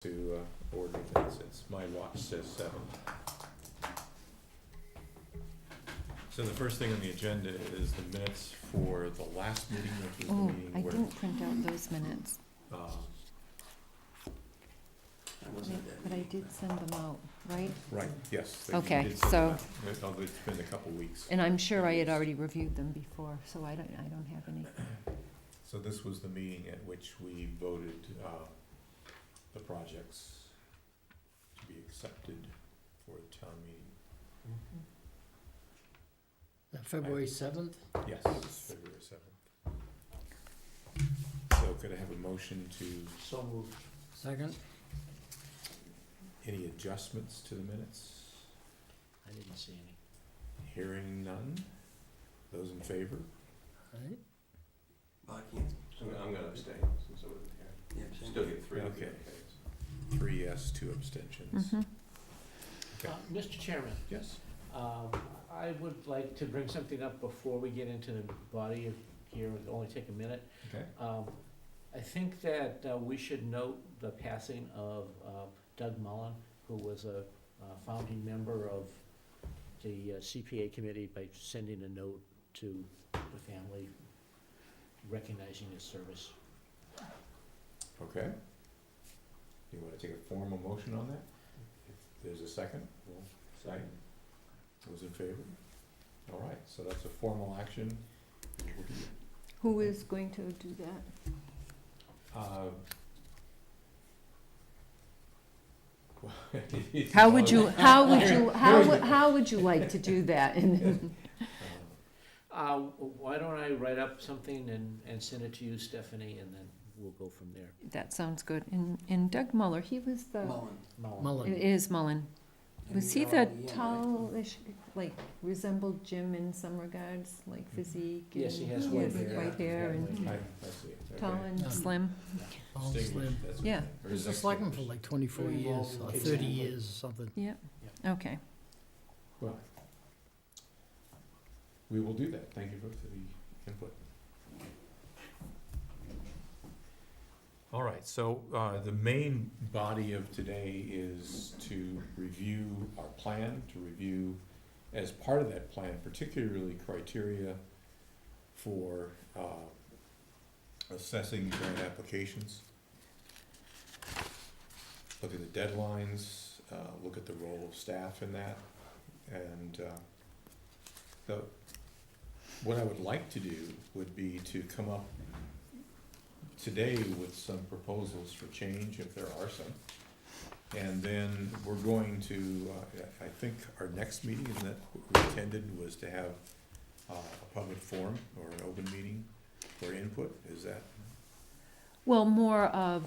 to order things, since my watch says 7. So the first thing on the agenda is the minutes for the last meeting, which was the Oh, meeting I where, didn't print out those minutes, but I did send them out, right? right, yes. you Okay, did send so- them out. Although it's been a couple weeks. And I'm sure I had already reviewed them before, so I don't have any. So this was the meeting at which we voted the projects to be accepted for the town meeting. February 7th? Yes, February 7th. So could I have a motion to, So moved. Second? any adjustments to the minutes? I didn't see any. Hearing none. Those in favor? Right? I can't. I'm gonna abstain since I wasn't here. Yeah, Still get 3. Okay. 3 yes, 2 abstentions. Mhm. Okay. Mr. Chairman, Yes. I would like to bring something up before we get into the body of here, it'll only take a minute. Okay. I think that we should note the passing of Doug Mullen, who was a founding member of the CPA committee, by sending a note to the family recognizing his service. Okay. Do you want to take a formal motion on that? If there's a second, we'll second. Those in favor? All right, so that's a formal action. We'll do it. Who is going to do that? How would you like to do that? Why don't I write up something and send it to you, Stephanie, and then we'll go from there. That sounds good. And Doug Muller, he was the, Mullen. Mullen. it Mullen. is Mullen. Was he He's the already in, right? tallish, like resembled Jim in some regards, like physique? Yes, he and- has he white has hair. white hair and I see. Okay. tall and Yeah. slim. All Distinguished, slim. that's Yeah. okay. Or He was a next selectman for to- like 24 Very years, involved or in 30 case- years or something. Yeah, okay. Well, we will do that. Thank you both for the input. All right, so the main body of today is to review our plan, to review, as part of that plan, particularly criteria for assessing grant applications. Look at the deadlines, look at the role of staff in that, and what I would like to do would be to come up today with some proposals for change, if there are some. And then we're going to, I think our next meeting that we intended was to have a public forum or an open meeting for input, is that? Well, more of,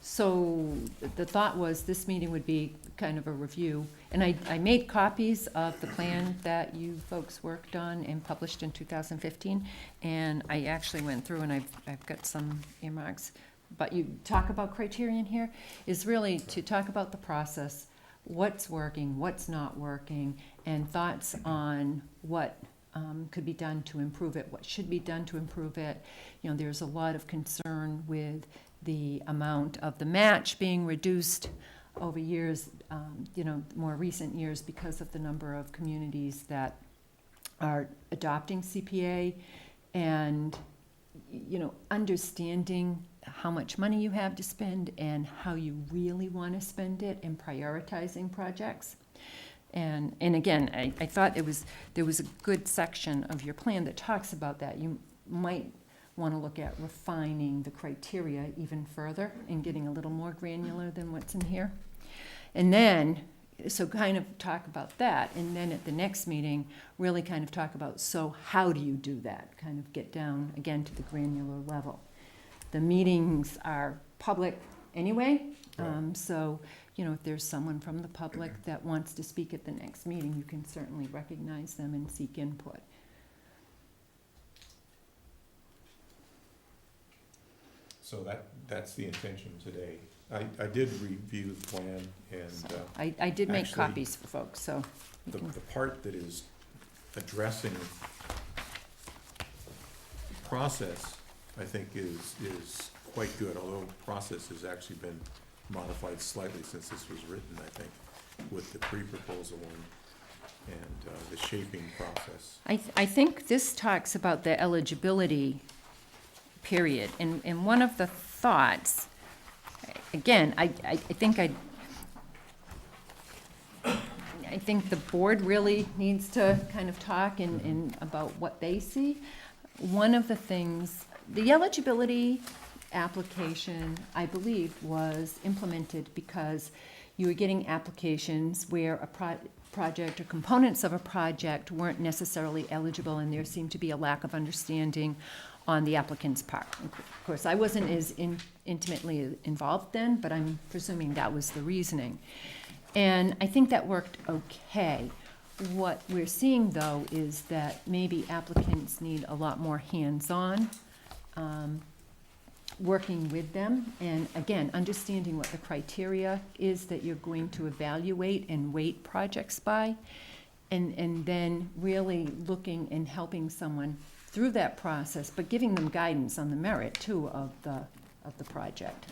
so the thought was this meeting would be kind of a review. And I made copies of the plan that you folks worked on and published in 2015. And I actually went through and I've got some earmarks. But you talk about criterion here is really to talk about the process, what's working, what's not working, and thoughts on what could be done to improve it, what should be done to improve it. You know, there's a lot of concern with the amount of the match being reduced over years, more recent years, because of the number of communities that are adopting CPA, and, understanding how much money you have to spend and how you really want to spend it, and prioritizing projects. And again, I thought there was a good section of your plan that talks about that. You might want to look at refining the criteria even further and getting a little more granular than what's in here. And then, so kind of talk about that, and then at the next meeting, really kind of talk about, so how do you do that? Kind of get down again to the granular level. The meetings are public anyway, Right. so, if there's someone from the public that wants to speak at the next meeting, you can certainly recognize them and seek input. So that's the intention today. I did review the plan, and I did make Actually, copies for folks, so you the can, part that is addressing process, I think is quite good, although the process has actually been modified slightly since this was written, I think, with the pre-proposal one and the shaping process. I think this talks about the eligibility period, and one of the thoughts, again, I think the board really needs to kind of talk in about what they see. One of the things, the eligibility application, I believe, was implemented because you were getting applications where a project or components of a project weren't necessarily eligible, and there seemed to be a lack of understanding on the applicant's part. Of course, I wasn't as intimately involved then, but I'm presuming that was the reasoning. And I think that worked okay. What we're seeing, though, is that maybe applicants need a lot more hands-on working with them, and again, understanding what the criteria is that you're going to evaluate and weight projects by, and then really looking and helping someone through that process, but giving them guidance on the merit, too, of the project.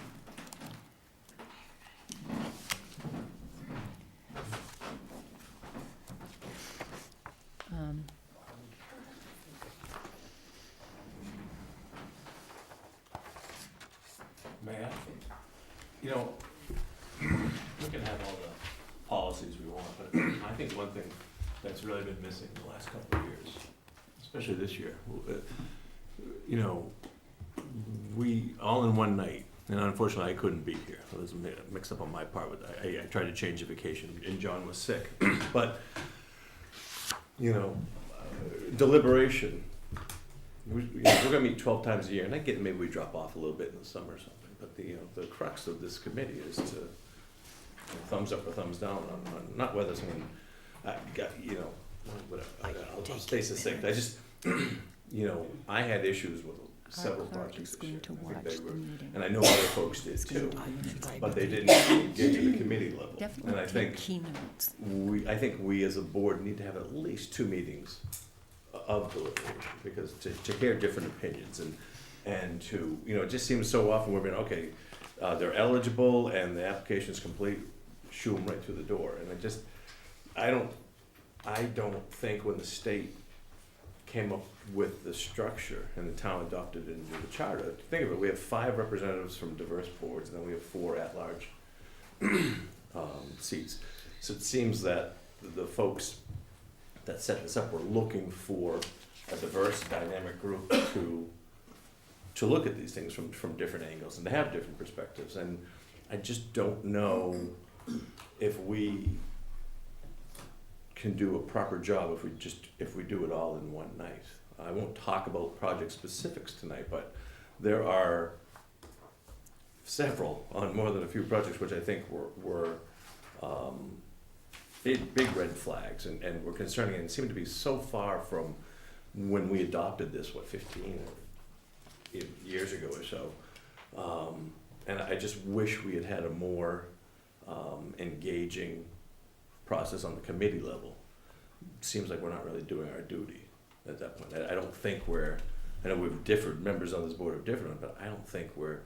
May I? You know, we can have all the policies we want, but I think one thing that's really been missing the last couple of years, especially this year, you know, we, all in one night, and unfortunately I couldn't be here. It was mixed up on my part, but I tried to change a vacation, and John was sick. But, you know, deliberation, we're gonna meet 12 times a year, and I get maybe we drop off a little bit in the summer or something, but the crux of this committee is to thumbs up or thumbs down on not whether someone, you know, whatever, I'll stay succinct. I just, you know, I had issues with several projects this year. I think they were, and I know other folks did too, but they didn't get to the committee level. And I think I think we as a board need to have at least 2 meetings of deliberation, because to hear different opinions and to, you know, it just seems so often we're being, okay, they're eligible and the application's complete, shoo them right through the door. And I don't think when the state came up with the structure and the town adopted it into the charter, think of it, we have 5 representatives from diverse boards, and then we have 4 at-large seats. So it seems that the folks that set this up were looking for a diverse, dynamic group to look at these things from different angles and to have different perspectives. And I just don't know if we can do a proper job if we do it all in one night. I won't talk about project specifics tonight, but there are several on more than a few projects which I think were big red flags and were concerning, and seemed to be so far from when we adopted this, 15 years ago or so. And I just wish we had had a more engaging process on the committee level. Seems like we're not really doing our duty at that point. I don't think I know we've differed, members on this board have different, but I don't think we're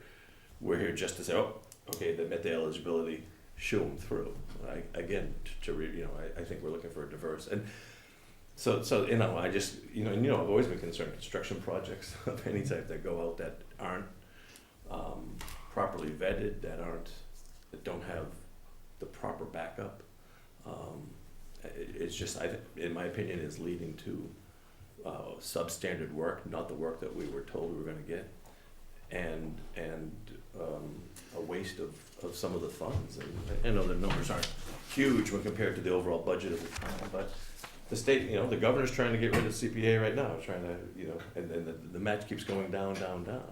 here just to say, oh, okay, they met the eligibility, shoo them through. I think we're looking for a diverse, and so you know, I just, you know, and you know, I've always been concerned construction projects of any type that go out that aren't properly vetted, that don't have the proper backup. It's just, in my opinion, is leading to substandard work, not the work that we were told we were going to get, and a waste of some of the funds. And I know the numbers aren't huge when compared to the overall budget of the town, but the state, you know, the governor's trying to get rid of CPA right now, trying to, you know, and then the match keeps going down, down, down.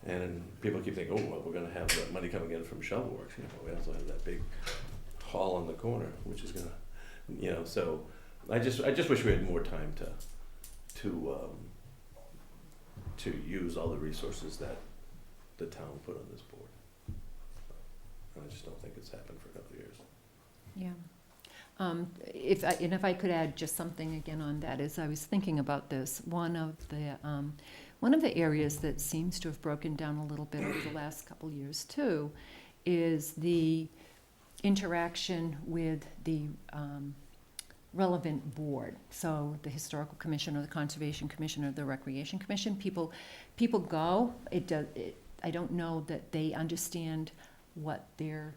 And people keep thinking, oh, well, we're gonna have that money coming in from shovel works. You know, we also have that big hall in the corner, which is gonna, you know, so I just wish we had more time to use all the resources that the town put on this board. And I just don't think it's happened for a couple of years. Yeah. If I could add just something again on that, as I was thinking about this, one of the one of the areas that seems to have broken down a little bit over the last couple years too is the interaction with the relevant board. So the Historical Commission or the Conservation Commission or the Recreation Commission, people go, I don't know that they understand what they're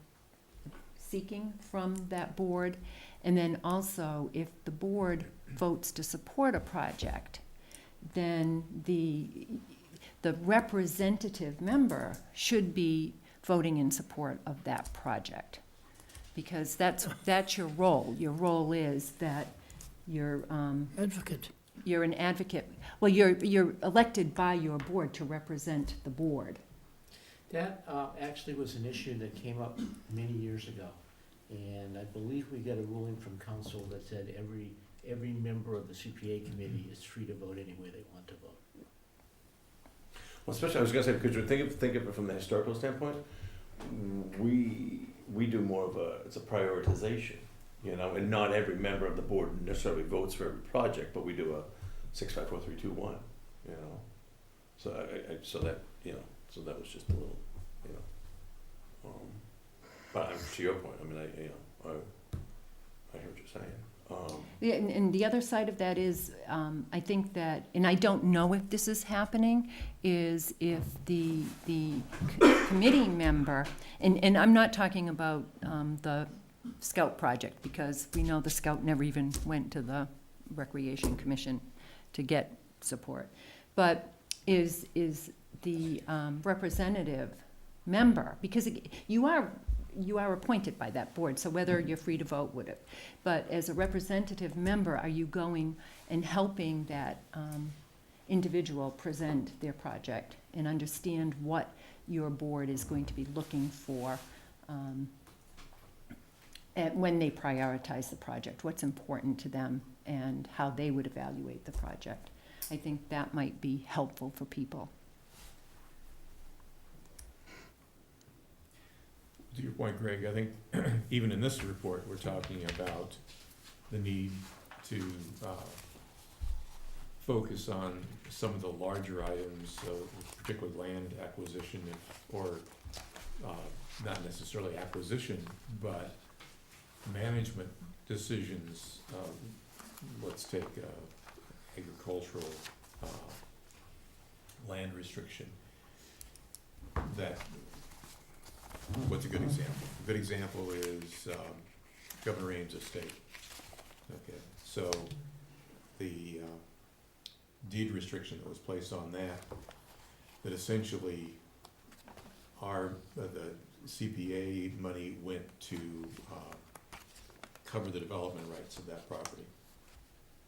seeking from that board. And then also, if the board votes to support a project, then the representative member should be voting in support of that project. Because that's your role. Your role is that you're Advocate. you're an advocate. Well, you're elected by your board to represent the board. That actually was an issue that came up many years ago. And I believe we got a ruling from council that said every member of the CPA committee is free to vote any way they want to vote. Well, especially, I was gonna say, because you think of it from the historical standpoint, we do more of it's a prioritization, you know, and not every member of the board necessarily votes for every project, but we do a 6, 5, 4, 3, 2, 1, you know. So so that was just a little, you know. But to your point, I mean, I hear what you're saying. Yeah, and the other side of that is, I think that, and I don't know if this is happening, is if the committee member, and I'm not talking about the Scout project, because we know the Scout never even went to the Recreation Commission to get support, but is the representative member, because you are appointed by that board, so whether you're free to vote would it. But as a representative member, are you going and helping that individual present their project and understand what your board is going to be looking for when they prioritize the project, what's important to them and how they would evaluate the project? I think that might be helpful for people. To your point, Greg, I think even in this report, we're talking about the need to focus on some of the larger items, particularly land acquisition, or not necessarily acquisition, but management decisions. Let's take agricultural land restriction. What's a good example? A good example is Governor Ames' estate. Okay, so the deed restriction that was placed on that essentially the CPA money went to cover the development rights of that property,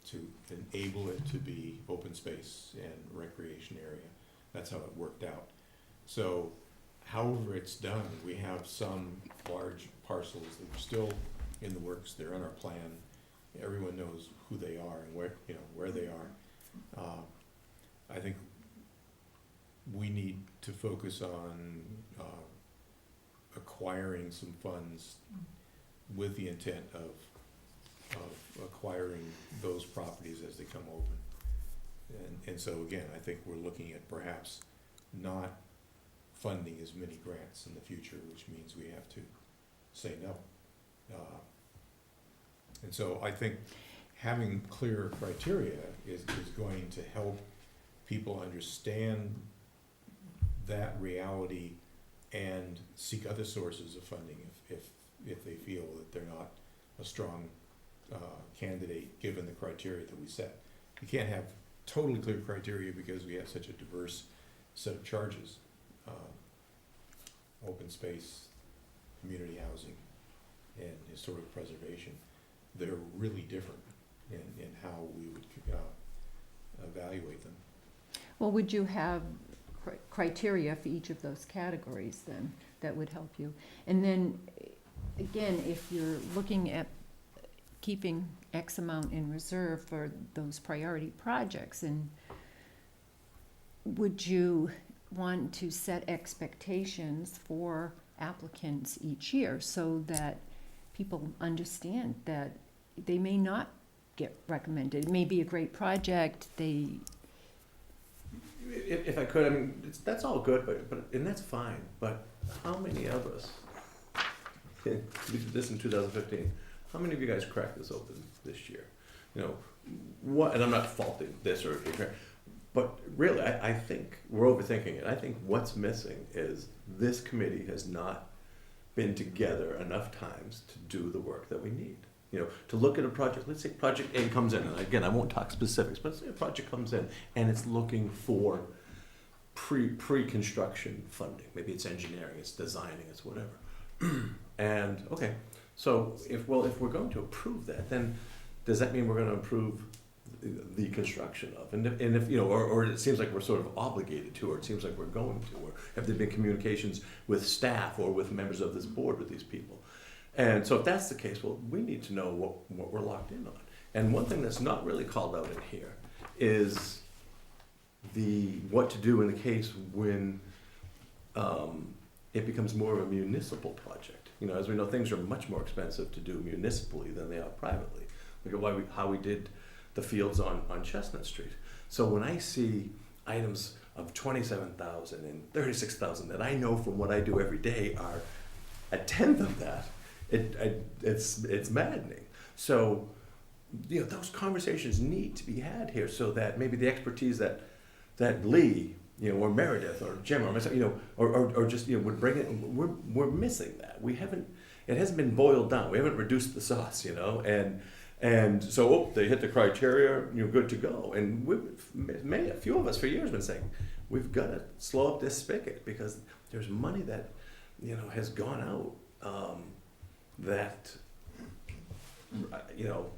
to enable it to be open space and recreation area. That's how it worked out. So however it's done, we have some large parcels that are still in the works. They're on our plan. Everyone knows who they are and where they are. I think we need to focus on acquiring some funds with the intent of acquiring those properties as they come open. And so again, I think we're looking at perhaps not funding as many grants in the future, which means we have to say no. And so I think having clear criteria is going to help people understand that reality and seek other sources of funding if they feel that they're not a strong candidate given the criteria that we set. You can't have totally clear criteria because we have such a diverse set of charges. Open space, community housing, and historic preservation, they're really different in how we would evaluate them. Well, would you have criteria for each of those categories then that would help you? And then, again, if you're looking at keeping X amount in reserve for those priority projects, and would you want to set expectations for applicants each year so that people understand that they may not get recommended? It may be a great project, if I could, I mean, that's all good, but, and that's fine, but how many of us, we did this in 2015, how many of you guys cracked this open this year? You know, what, and I'm not faulting this or, but really, I think we're overthinking it. I think what's missing is this committee has not been together enough times to do the work that we need. You know, to look at a project, let's say project A comes in, and again, I won't talk specifics, but let's say a project comes in and it's looking for pre-construction funding. Maybe it's engineering, it's designing, it's whatever. And, okay, so if we're going to approve that, then does that mean we're gonna approve the construction of? And if, you know, or it seems like we're sort of obligated to, or it seems like we're going to, or have there been communications with staff or with members of this board with these people? And so if that's the case, well, we need to know what we're locked in on. And one thing that's not really called out in here is what to do in the case when it becomes more of a municipal project. You know, as we know, things are much more expensive to do municipally than they are privately. Look at how we did the fields on Chestnut Street. So when I see items of $27,000 and $36,000 that I know from what I do every day are a tenth of that, it's maddening. So, you know, those conversations need to be had here, so that maybe the expertise that Lee, you know, or Meredith or Jim or myself, you know, or just, you know, would bring it. We're missing that. It hasn't been boiled down. We haven't reduced the sauce, you know, and so they hit the criteria, you're good to go. And a few of us for years been saying we've got to slow up this spigot because there's money that, you know, has gone out. That, you know,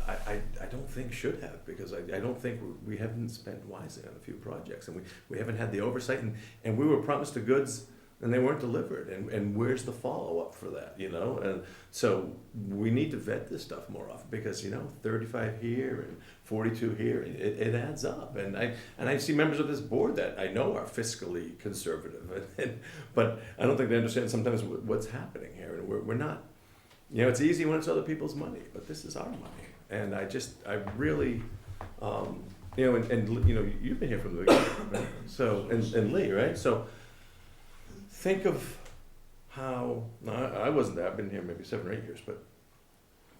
I don't think should have, because I don't think we haven't spent wisely on a few projects, and we haven't had the oversight, and we were promised the goods and they weren't delivered, and where's the follow-up for that, you know? And so we need to vet this stuff more often, because, you know, 35 here and 42 here, it adds up. And I see members of this board that I know are fiscally conservative, but I don't think they understand sometimes what's happening here, and we're not. You know, it's easy when it's other people's money, but this is our money. And I really, you know, and you know, you've been here from the beginning, right? So, and Lee, right? So think of how, I wasn't there, I've been here maybe 7 or 8 years, but,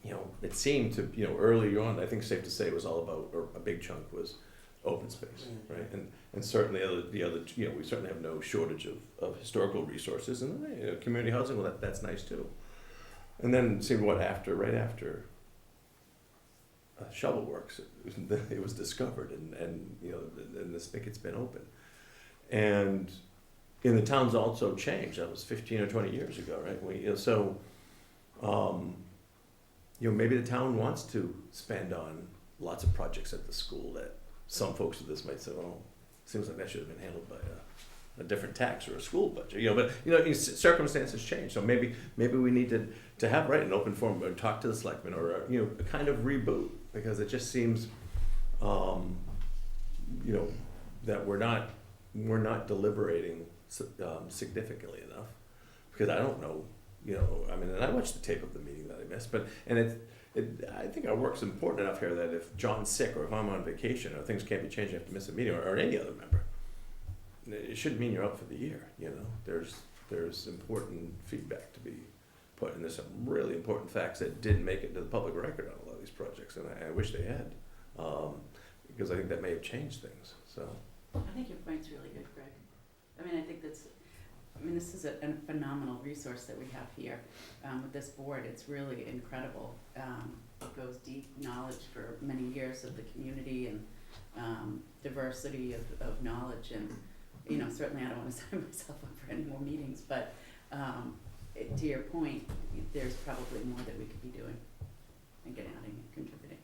you know, it seemed to, you know, early on, I think it's safe to say it was all about, or a big chunk was open space, right? And certainly the other, you know, we certainly have no shortage of historical resources, and you know, community housing, well, that's nice too. And then it seemed right after Shovel Works, it was discovered, and you know, and the spigot's been open. And in the town's also changed. That was 15 or 20 years ago, right? You know, so, you know, maybe the town wants to spend on lots of projects at the school that some folks of this might say, well, seems like that should have been handled by a different tax or a school budget, you know. But you know, circumstances change, so maybe we need to have an open forum, or talk to the selectmen, or you know, a kind of reboot, because it just seems, you know, that we're not deliberating significantly enough, because I don't know, you know, I mean, and I watched the tape of the meeting that I missed, but I think our work's important enough here that if John's sick, or if I'm on vacation, or things can't be changed, I have to miss a meeting, or any other member, it shouldn't mean you're out for the year, you know. There's important feedback to be put, and there's some really important facts that didn't make it to the public record on a lot of these projects, and I wish they had, because I think that may have changed things, so. I think your point's really good, Greg. I mean, this is a phenomenal resource that we have here with this board. It's really incredible. It goes deep knowledge for many years of the community, and diversity of knowledge, and you know, certainly I don't want to sign myself up for any more meetings, but to your point, there's probably more that we could be doing and getting out and contributing.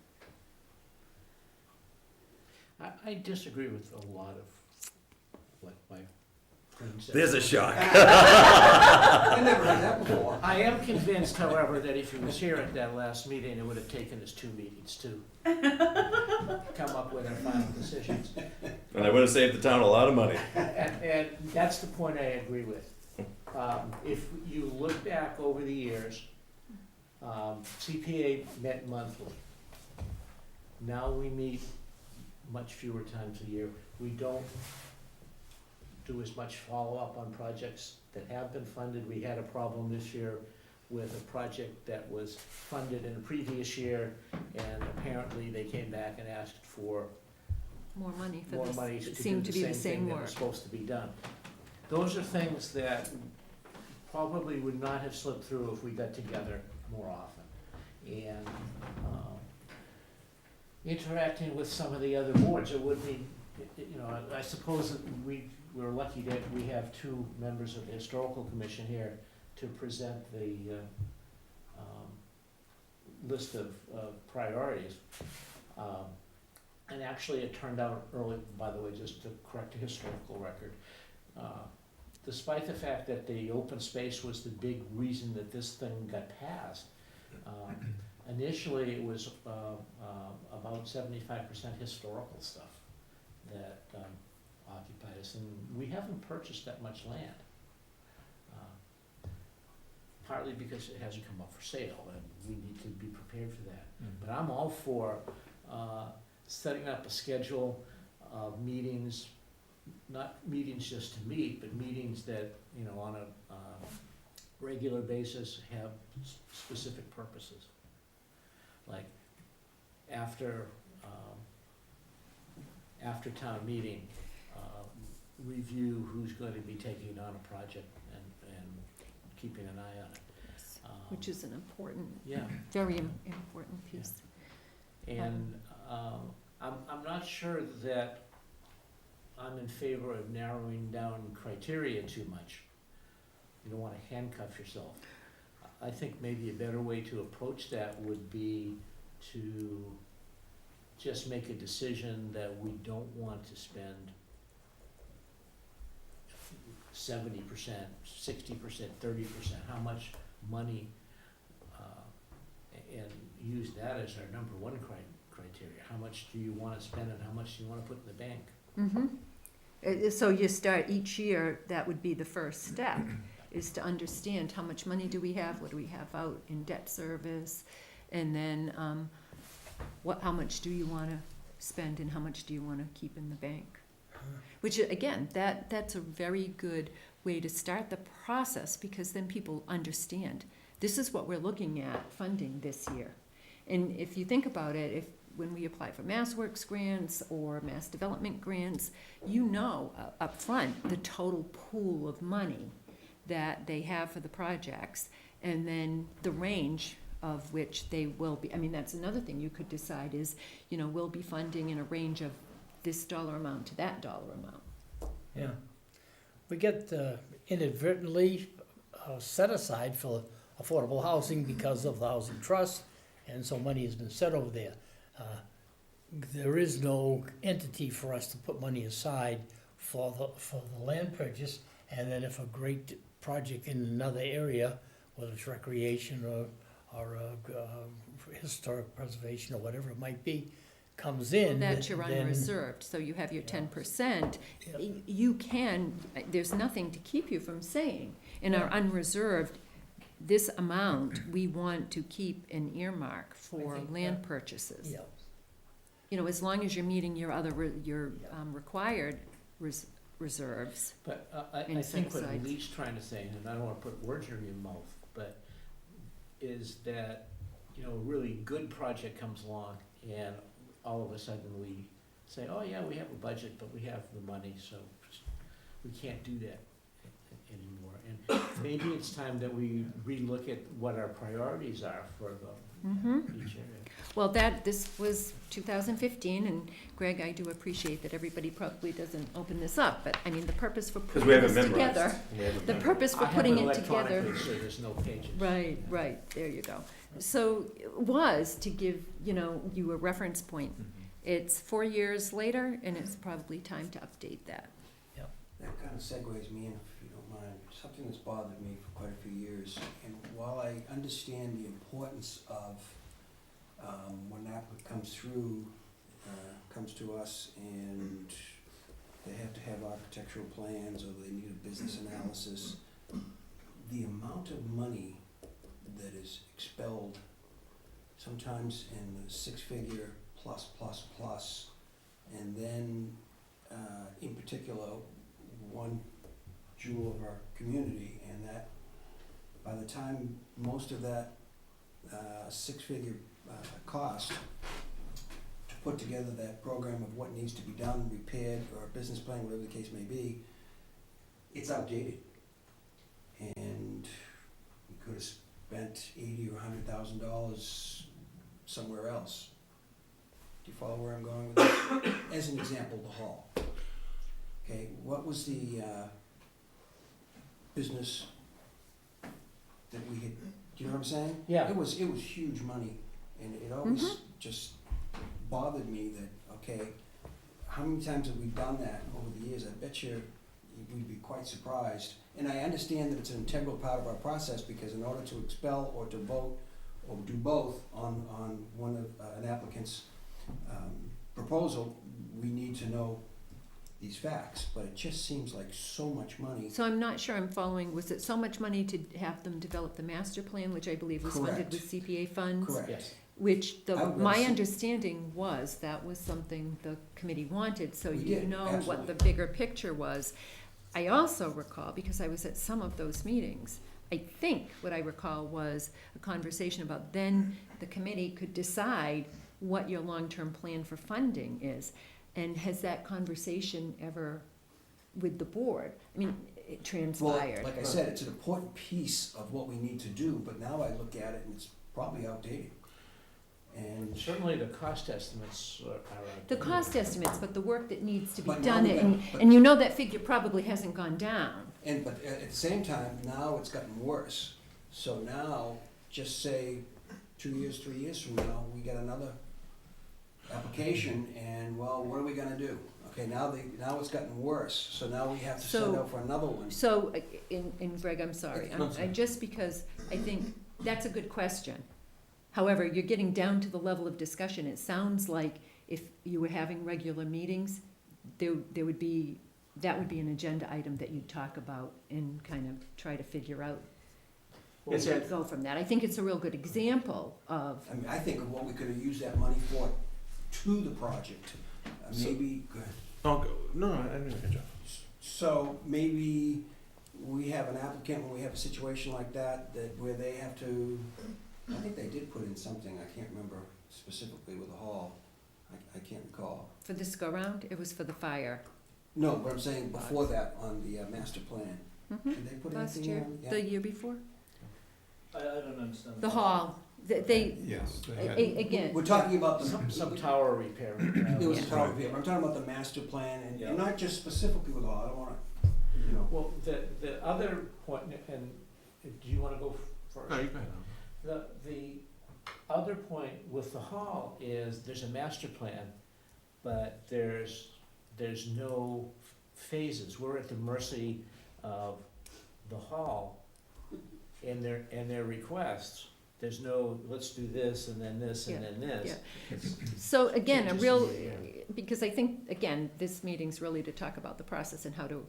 I disagree with a lot of what my friend said. There's a shock. I never heard that before. I am convinced, however, that if he was here at that last meeting, it would have taken us 2 meetings to come up with our final decisions. And I would have saved the town a lot of money. And that's the point I agree with. If you look back over the years, CPA met monthly. Now we meet much fewer times a year. We don't do as much follow-up on projects that have been funded. We had a problem this year with a project that was funded in a previous year, and apparently they came back and asked for More money for more this. money It to do seemed to be the the same thing same that was work. supposed to be done. Those are things that probably would not have slipped through if we got together more often. And interacting with some of the other boards, it would be, you know, I suppose that we're lucky that we have two members of the Historical Commission here to present the list of priorities. And actually, it turned out early, by the way, just to correct a historical record, despite the fact that the open space was the big reason that this thing got passed, initially it was about 75% historical stuff that occupied us, and we haven't purchased that much land. Partly because it hasn't come up for sale, and we need to be prepared for that. But I'm all for setting up a schedule of meetings, not meetings just to meet, but meetings that, you know, on a regular basis have specific purposes. Like after town meeting, review who's going to be taking on a project and keeping an eye on it. Which is an important, Yeah. very important piece. And I'm not sure that I'm in favor of narrowing down criteria too much. You don't want to handcuff yourself. I think maybe a better way to approach that would be to just make a decision that we don't want to spend 70%, 60%, 30%, how much money, and use that as our number one criteria. How much do you want to spend and how much do you want to put in the bank? So you start each year, that would be the first step, is to understand how much money do we have, what do we have out in debt service, and then how much do you want to spend and how much do you want to keep in the bank? Which, again, that's a very good way to start the process, because then people understand, this is what we're looking at funding this year. And if you think about it, when we apply for MassWorks grants or Mass Development grants, you know up front the total pool of money that they have for the projects, and then the range of which they will be. I mean, that's another thing you could decide is, you know, we'll be funding in a range of this dollar amount to that dollar amount. Yeah. We get inadvertently set aside for affordable housing because of the housing trust, and so money has been set over there. There is no entity for us to put money aside for the land purchase, and then if a great project in another area, whether it's recreation or historic preservation or whatever it might be, comes in, That's your then- unreserved, so you have your Yeah. 10%. Yeah. You can, there's nothing to keep you from saying, in our Yeah. unreserved, this amount we want to keep an earmark for think, land yeah. purchases. Yeah. You know, as long as you're meeting your other, required reserves. But I And think what set-asides. Lee's trying to say, and I don't want to put words in your mouth, but is that, you know, a really good project comes along and all of a sudden we say, oh yeah, we have a budget, but we have the money, so we can't do that anymore. And maybe it's time that we relook at what our priorities are for each area. Well, this was 2015, and Greg, I do appreciate that everybody probably doesn't open this up, but I mean, the purpose for Because putting we haven't this memorized. together, We haven't the memorized. purpose for putting it I together. have it electronically, so there's no pages. Right, there you go. So it was to give, you a reference point. It's 4 years later, and it's probably time to update that. That kind of segues me in, if you don't mind, something that's bothered me for quite a few years. And while I understand the importance of when an applicant comes through, comes to us and they have to have architectural plans or they need a business analysis, the amount of money that is expelled, sometimes in the six-figure plus, and then in particular, one jewel of our community, and that by the time most of that six-figure cost to put together that program of what needs to be done, repaired, or a business plan, whatever the case may be, it's outdated. And we could have spent $80,000 or $100,000 somewhere else. Do you follow where I'm going with that? As an example, the hall. Okay, what was the business that we had, do you know what I'm saying? Yeah. It was huge money, and it always just bothered me that, okay, how many times have we done that over the years? I bet you we'd be quite surprised. And I understand that it's an integral part of our process, because in order to expel or to vote or do both on one of an applicant's proposal, we need to know these facts, but it just seems like so much money. So I'm not sure I'm following, was it so much money to have them develop the master plan, which I believe was funded Correct. with CPA funds? Correct. Yes. Which I would my assume- understanding was that was something the committee wanted, so We you did, know what the absolutely. bigger picture was. I also recall, because I was at some of those meetings, I think what I recall was a conversation about then the committee could decide what your long-term plan for funding is. And has that conversation ever with the board? I mean, it Well, transpired. like I said, it's an important piece of what we need to do, but now I look at it and it's probably outdated. And Certainly the cost estimates are. The cost estimates, but the work that needs to be But now done, we got- and, but- and you know that figure probably hasn't gone down. but at the same time, now it's gotten worse. So now, just say 2 years, 3 years from now, we get another application, and well, what are we gonna do? Okay, now it's gotten worse, so now we have to send So- out for another one. So, and Greg, I'm sorry, No, it's fine. just because I think that's a good question. However, you're getting down to the level of discussion. It sounds like if you were having regular meetings, there would be, that would be an agenda item that you'd talk about and kind of try to figure out where It's you'd go from that. I think it's a real good example of, I mean, I think of what we could have used that money for to the project. Maybe, go ahead. Oh, no, I didn't get you. So maybe we have an applicant, when we have a situation like that, where they have to, I think they did put in something, I can't remember specifically with the hall, I can't recall. for this go-round, it was for the fire. No, but I'm saying before that, on the master plan, Mhm. did they put Last anything year, in? Yeah. the year before? I don't understand. The hall, they, Yes, they had- again. We're talking about the. Some tower repair. It was a Yeah. tower repair, but I'm talking about the master plan, and Yeah. not just specifically with the hall, I don't wanna, you know. Well, the other point, and do you wanna go first? No, you go ahead. The other point with the hall is there's a master plan, but there's no phases. We're at the mercy of the hall and their requests. There's no, let's do this and then this and then this. So again, a Changes real, in the year. because I think, again, this meeting's really to talk about the process and how to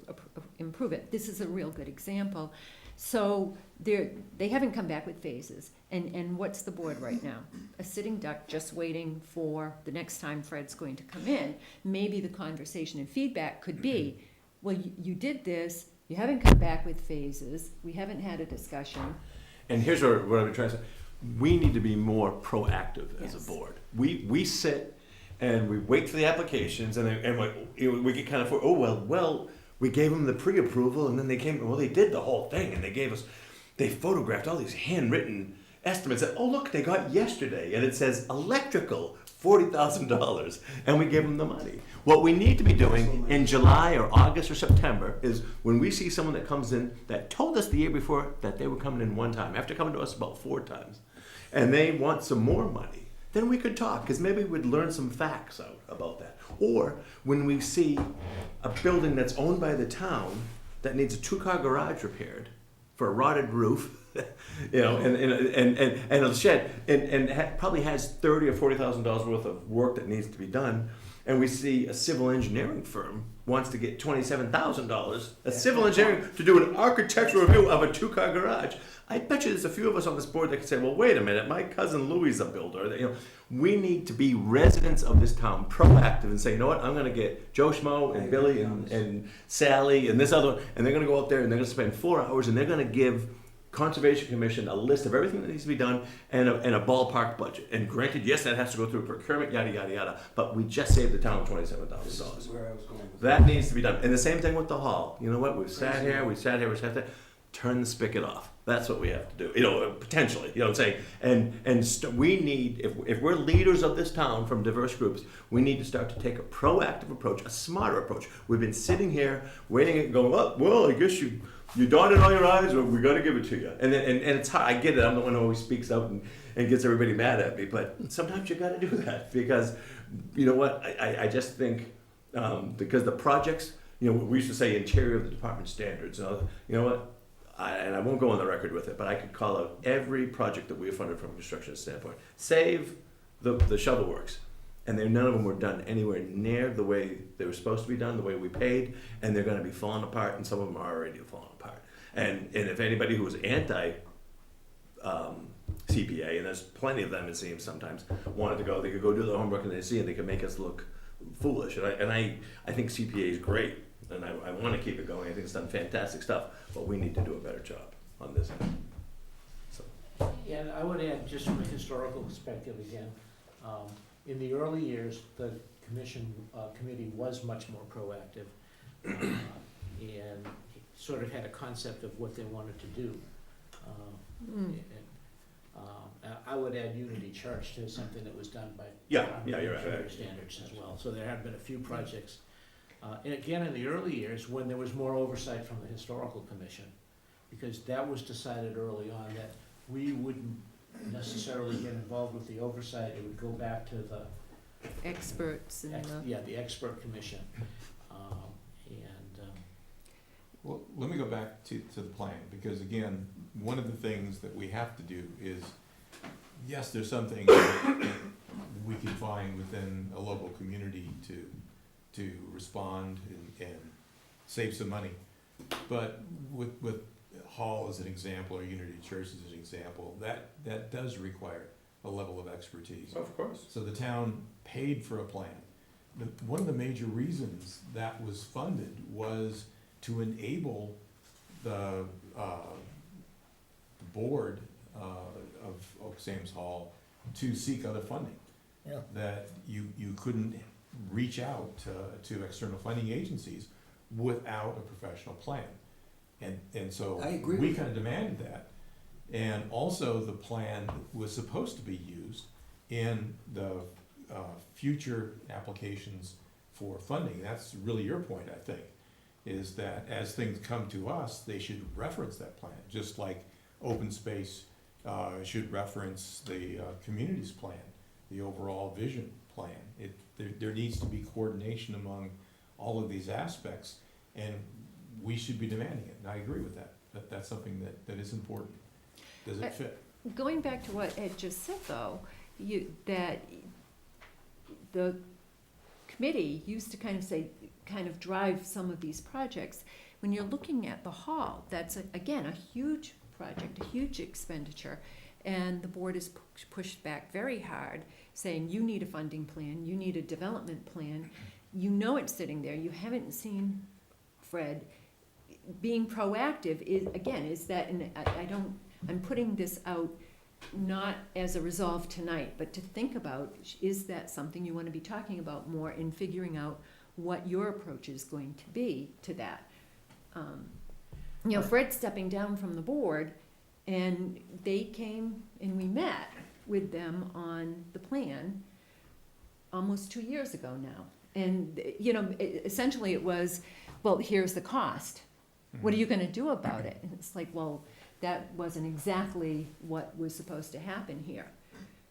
improve it. This is a real good example. So they haven't come back with phases. And what's the board right now? A sitting duck just waiting for the next time Fred's going to come in. Maybe the conversation and feedback could be, well, you did this, you haven't come back with phases, we haven't had a discussion. And here's what I've been trying to say. We need to be more proactive as Yes. a board. We sit and we wait for the applications and we get kind of, we gave them the pre-approval and then they did the whole thing and they photographed all these handwritten estimates that, look, they got yesterday and it says electrical, $40,000, and we give them the money. What we need to be doing in July or August or September is when we see someone that comes in that told us the year before that they were coming in one time, after coming to us about 4 times, and they want some more money, then we could talk, because maybe we'd learn some facts out about that. Or when we see a building that's owned by the town that needs a 2-car garage repaired for a rotted roof, and a shed, and probably has $30,000 or $40,000 worth of work that needs to be done, and we see a civil engineering firm wants to get $27,000, a civil engineering to do an architectural review of a 2-car garage. I bet you there's a few of us on this board that can say, well, wait a minute, my cousin Louis is a builder. You know, we need to be residents of this town, proactive, and say, you know what, I'm gonna get Joe Schmo and Billy and Sally and this other one, and they're gonna go out there and they're gonna spend 4 hours and they're gonna give Conservation Commission a list of everything that needs to be done and a ballpark budget. And granted, yes, that has to go through procurement, yada, yada, yada, but we just saved the town This $27,000. is where I was going with That needs to be done. And the same thing with the hall. You know what? We've sat here, we sat there. Turn the spigot off. That's what we have to do. You know, potentially. You know what I'm saying? And we need, if we're leaders of this town from diverse groups, we need to start to take a proactive approach, a smarter approach. We've been sitting here waiting and going, well, I guess you dotted all your I's, or we got to give it to you. And it's hard. I get it. I'm the one who always speaks out and gets everybody mad at me. But sometimes you got to do that because, you know what? I just think because the projects, you know, we used to say interior of the department standards. You know what? And I won't go on the record with it, but I could call out every project that we have funded from a construction standpoint, save the shovel works. And none of them were done anywhere near the way they were supposed to be done, the way we paid, and they're gonna be falling apart, and some of them are already falling apart. And if anybody who was anti CPA, and there's plenty of them it seems sometimes, wanted to go, they could go do their homework and they see, and they could make us look foolish. And I think CPA is great, and I wanna keep it going. I think it's done fantastic stuff, but we need to do a better job on this end. So. And I would add, just from a historical perspective again, in the early years, the committee was much more proactive, and sort of had a concept of what they wanted to do. I would add Unity Church to something that was done by Yeah, you're right. standards as well. So there have been a few projects. And again, in the early years, when there was more oversight from the Historical Commission, because that was decided early on that we wouldn't necessarily get involved with the oversight, it would go back to the Experts and the expert commission. Well, let me go back to the plan, because again, one of the things that we have to do is, yes, there's something that we can find within a local community to respond and save some money. But with Hall as an example, or Unity Church as an example, that does require a level of expertise. Of course. So the town paid for a plan. One of the major reasons that was funded was to enable the board of Oak Sam's Hall to seek other funding. Yeah. That you couldn't reach out to external funding agencies without a professional plan. And so I agree we with kind of demanded that. And also the plan was supposed to be used in the future applications for funding. That's really your point, I think, is that as things come to us, they should reference that plan, just like open space should reference the community's plan, the overall vision plan. There needs to be coordination among all of these aspects, and we should be demanding it, and I agree with that. That's something that is important. Does it fit? Going back to what Ed just said, though, that the committee used to kind of drive some of these projects. When you're looking at the hall, that's, again, a huge project, a huge expenditure, and the board has pushed back very hard, saying you need a funding plan, you need a development plan. You know it's sitting there. You haven't seen, Fred, being proactive is that, and I'm putting this out not as a resolve tonight, but to think about, is that something you want to be talking about more in figuring out what your approach is going to be to that? Fred's stepping down from the board, and they came and we met with them on the plan almost 2 years ago now. And, essentially it was, well, here's the cost. What are you gonna do about it? And it's like, well, that wasn't exactly what was supposed to happen here.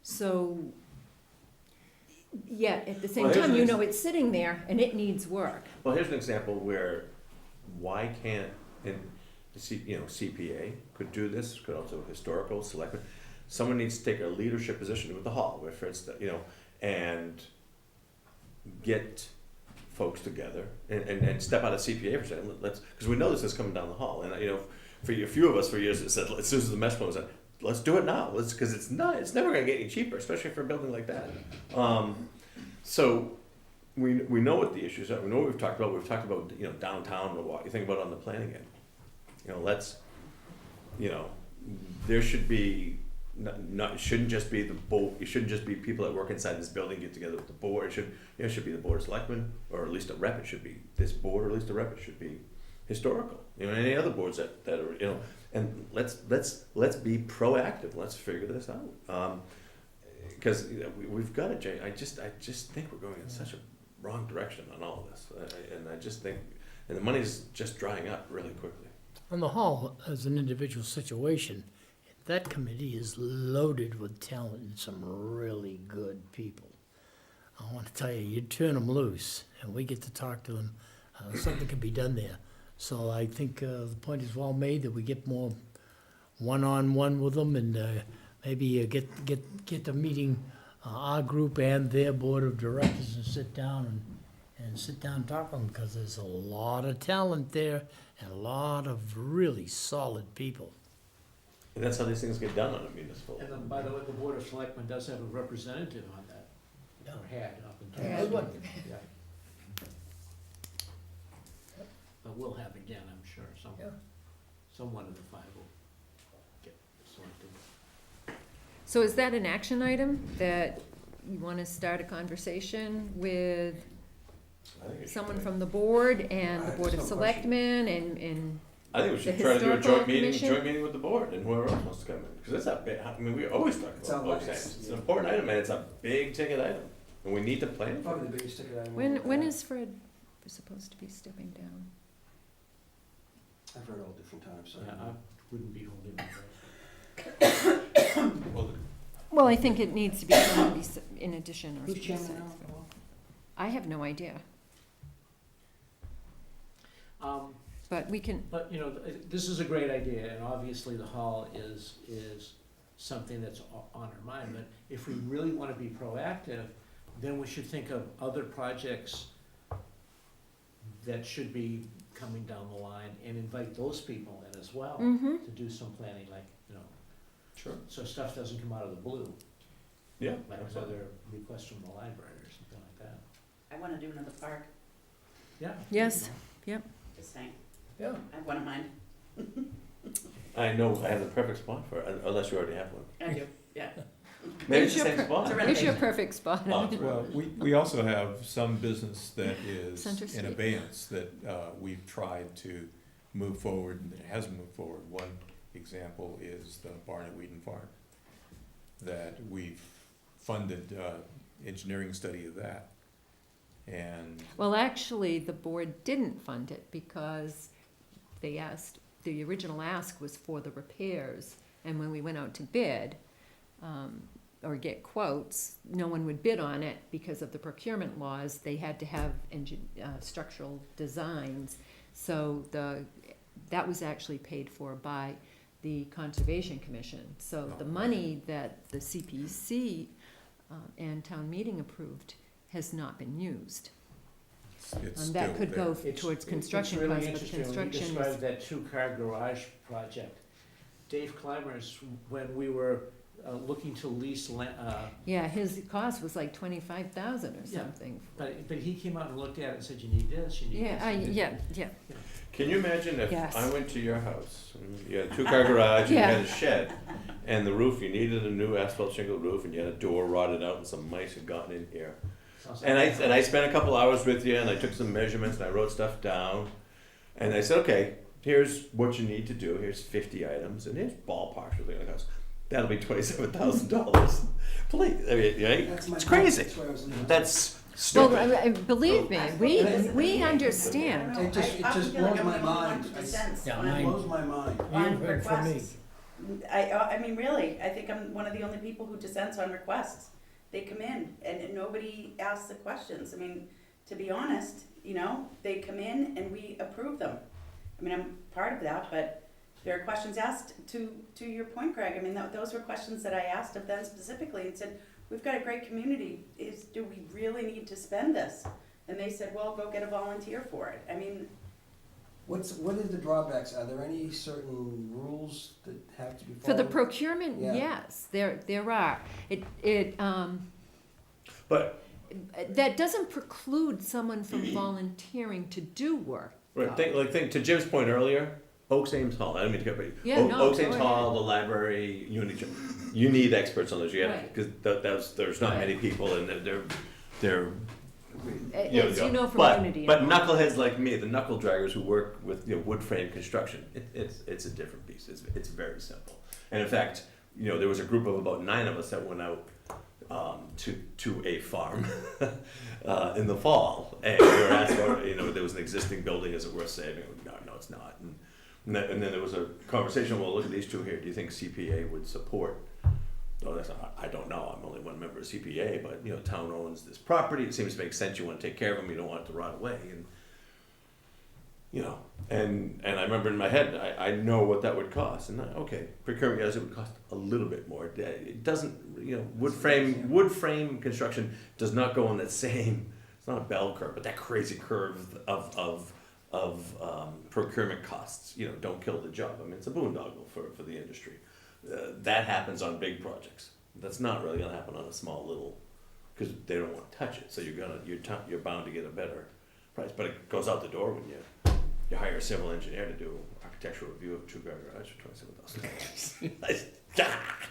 So, yeah, at the same Well, time, it's sitting there and it needs work. Well, here's an example where why can't, and CPA could do this, could also historical, selectmen. Someone needs to take a leadership position with the hall, where for instance, and get folks together and step out of CPA for a second. Let's, because we know this is coming down the hall, and for a few of us for years it said, as soon as the mesh plan was said, let's do it now. Because it's never going to get any cheaper, especially for a building like that. So we know what the issues are. We know what we've talked about. We've talked about downtown Milwaukee. You think about it on the planning end. There should be it shouldn't just be the board. It shouldn't just be people that work inside this building get together with the board. It should be the board of selectmen, or at least a rep. It should be this board, or at least a rep. It should be historical. Any other boards that are and let's be proactive. Let's figure this out. Because we've got to change. I just think we're going in such a wrong direction on all of this, and I just think, and the money's just drying up really quickly. On the hall, as an individual situation, that committee is loaded with talent and some really good people. I want to tell you, you turn them loose, and we get to talk to them. Something can be done there. So I think the point is well made that we get more one-on-one with them, and maybe get the meeting, our group and their board of directors, and sit down and talk to them, because there's a lot of talent there and a lot of really solid people. And that's how these things get done on a municipal. And then, by the way, the Board of Selectmen does have a representative on that, or had up until. Yeah, good one. Yeah. But we'll have again, I'm sure, Yeah. someone of the five will get selected. So is that an action item that you want to start a conversation with I think it should someone be. from the board and the There's Board of no Selectmen and I think we should the try to do a historical joint commission? meeting with the board and whoever else wants to come in. Because it's a big, we always talk It's about a those lot, things. It's yeah. an important item and it's a big ticket item. And we need to plan for it. Probably the biggest ticket item. when is Fred supposed to be stepping down? I've heard all different times, so. Yeah, I wouldn't be holding my breath. Well, Well, I think it needs to be somebody in addition or. Who's chairman besides. now? I have no idea, but we can, But, this is a great idea, and obviously the hall is something that's on our mind, but if we really wanna be proactive, then we should think of other projects that should be coming down the line and invite those people in as well mm-hmm. to do some planning, like, sure. so stuff doesn't come out of the blue, Yeah. like absolutely. another request from the library or something like that. I wanna do another park, Yeah. Yes. just saying, Yeah. I have one of mine, I know I have the perfect spot for it, unless you already have one. I do, yeah. Maybe It's it's the your same spot. It's a It's your perfect spot. Oh, it's Well, we also have some business that is Center in Street. abeyance that we've tried to move forward and it hasn't moved forward. One example is the barn at Wheaton Farm, that we've funded engineering study of that. And Well, actually, the board didn't fund it because they asked, the original ask was for the repairs. And when we went out to bid, or get quotes, no one would bid on it because of the procurement laws. They had to have structural designs. So that was actually paid for by the Conservation Commission. So the money that the CPC and town meeting approved has not been used. it's And still that could go there. towards It's construction really costs, but the interesting. construction When you is. described that two-car garage project, Dave Clymers, when we were looking to lease, Yeah, his cost was like 25,000 or Yeah. something. but he came out and looked at it and said, you need this, you need this. Yeah, you need yeah. Can you imagine if Yes. I went to your house, and you had a two-car garage, and you Yeah. had a shed, and the roof, you needed a new asphalt shingle roof, and you had a door rotted out, and some mice had gotten in here. Sounds And like- I spent a couple hours with you, and I took some measurements, and I wrote stuff down, and I said, okay, here's what you need to do, here's 50 items, and here's ballparks for the house. That'll be $27,000. Please, I mean, right? That's my It's point. crazy. That's what I was gonna- That's Well, stupid. believe me, we I understand. don't know, It just- I it often just feel like blows I'm my the only one mind. who dissents Yeah, when It I'm mine- blows my mind. on You've heard from me. requests. I mean, really, I think I'm one of the only people who dissents on requests. They come in and nobody asks the questions. I mean, to be honest, they come in and we approve them. I mean, I'm part of that, but there are questions asked to your point, Greg. I mean, those were questions that I asked of them specifically and said, we've got a great community. Do we really need to spend this? And they said, well, go get a volunteer for it. I mean, What are the drawbacks? Are there any certain rules that have to be For followed? the procurement, Yeah. yes, there are. But, That doesn't preclude someone from volunteering to do work. right, though. think to Jim's point earlier, Oaks Ames Hall, I don't mean to cut, Yeah, no, Oaks Ames go Hall, ahead. the library, you need experts on those, you have, Right. because there's not many people, and they're As you know from but, Unity. But and all. knuckleheads like me, the knuckle draggers who work with wood frame construction, it's a different beast. It's very simple. And in fact, there was a group of about 9 of us that went out to a farm in the fall, and we were asked about, there was an existing building, is it worth saving? No, it's not. And then there was a conversation. Well, look at these two here. Do you think CPA would support? No, I don't know. I'm only one member of CPA, but town owns this property. It seems to make sense. You want to take care of them. You don't want it to rot away. And I remember in my head, I know what that would cost. And procurement, yes, it would cost a little bit more. It doesn't, wood frame construction does not go on that same. It's not a bell curve, but that crazy curve of procurement costs. Don't kill the job. I mean, it's a boondoggle for the industry. That happens on big projects. That's not really going to happen on a small little, because they don't want to touch it. So you're bound to get a better price. But it goes out the door when you hire a civil engineer to do architectural review of a two-car garage for $27,000.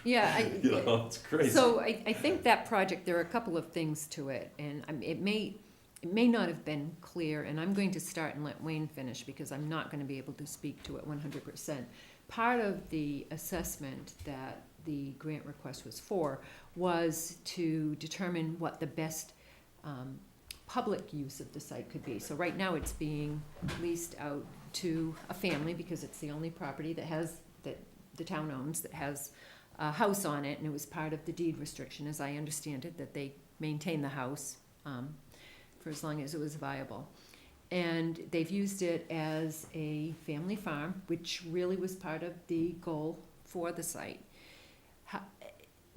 Yeah, It's crazy. so I think that project, there are a couple of things to it, and it may not have been clear, and I'm going to start and let Wayne finish because I'm not going to be able to speak to it 100%. Part of the assessment that the grant request was for was to determine what the best public use of the site could be. So right now it's being leased out to a family because it's the only property that the town owns that has a house on it, and it was part of the deed restriction, as I understand it, that they maintain the house for as long as it was viable. And they've used it as a family farm, which really was part of the goal for the site.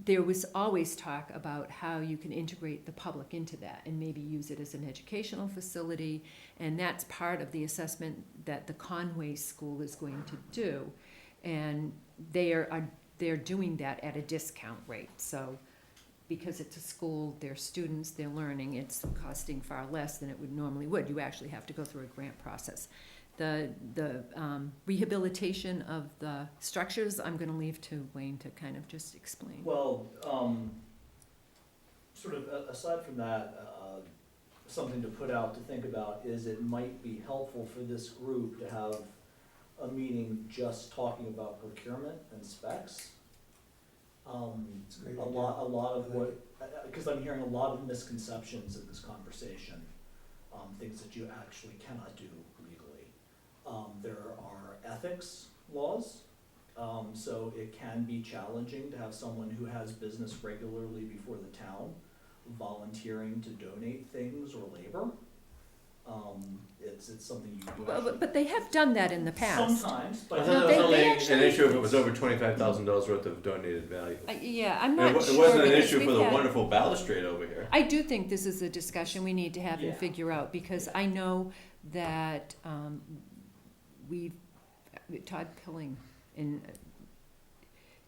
There was always talk about how you can integrate the public into that and maybe use it as an educational facility, and that's part of the assessment that the Conway School is going to do. And they're doing that at a discount rate. So because it's a school, their students, they're learning, it's costing far less than it would. You actually have to go through a grant process. The rehabilitation of the structures, I'm gonna leave to Wayne to kind of just explain. Well, sort of aside from that, something to put out to think about is it might be helpful for this group to have a meeting just talking about procurement and specs. It's a great A idea. lot of what, because I'm hearing a lot of misconceptions in this conversation, things that you actually cannot do legally. There are ethics laws, so it can be challenging to have someone who has business regularly before the town volunteering to donate things or labor. It's something you do actually. But they have done that in the past. Sometimes, I but. thought No, that they was only an actually- issue if it was over $25,000 worth of donated value. Yeah, I'm And not it sure. wasn't an because issue for we've the had- wonderful balustrade over here. I do think this is a discussion we need to have and Yeah. figure out, because I know that Todd Pilling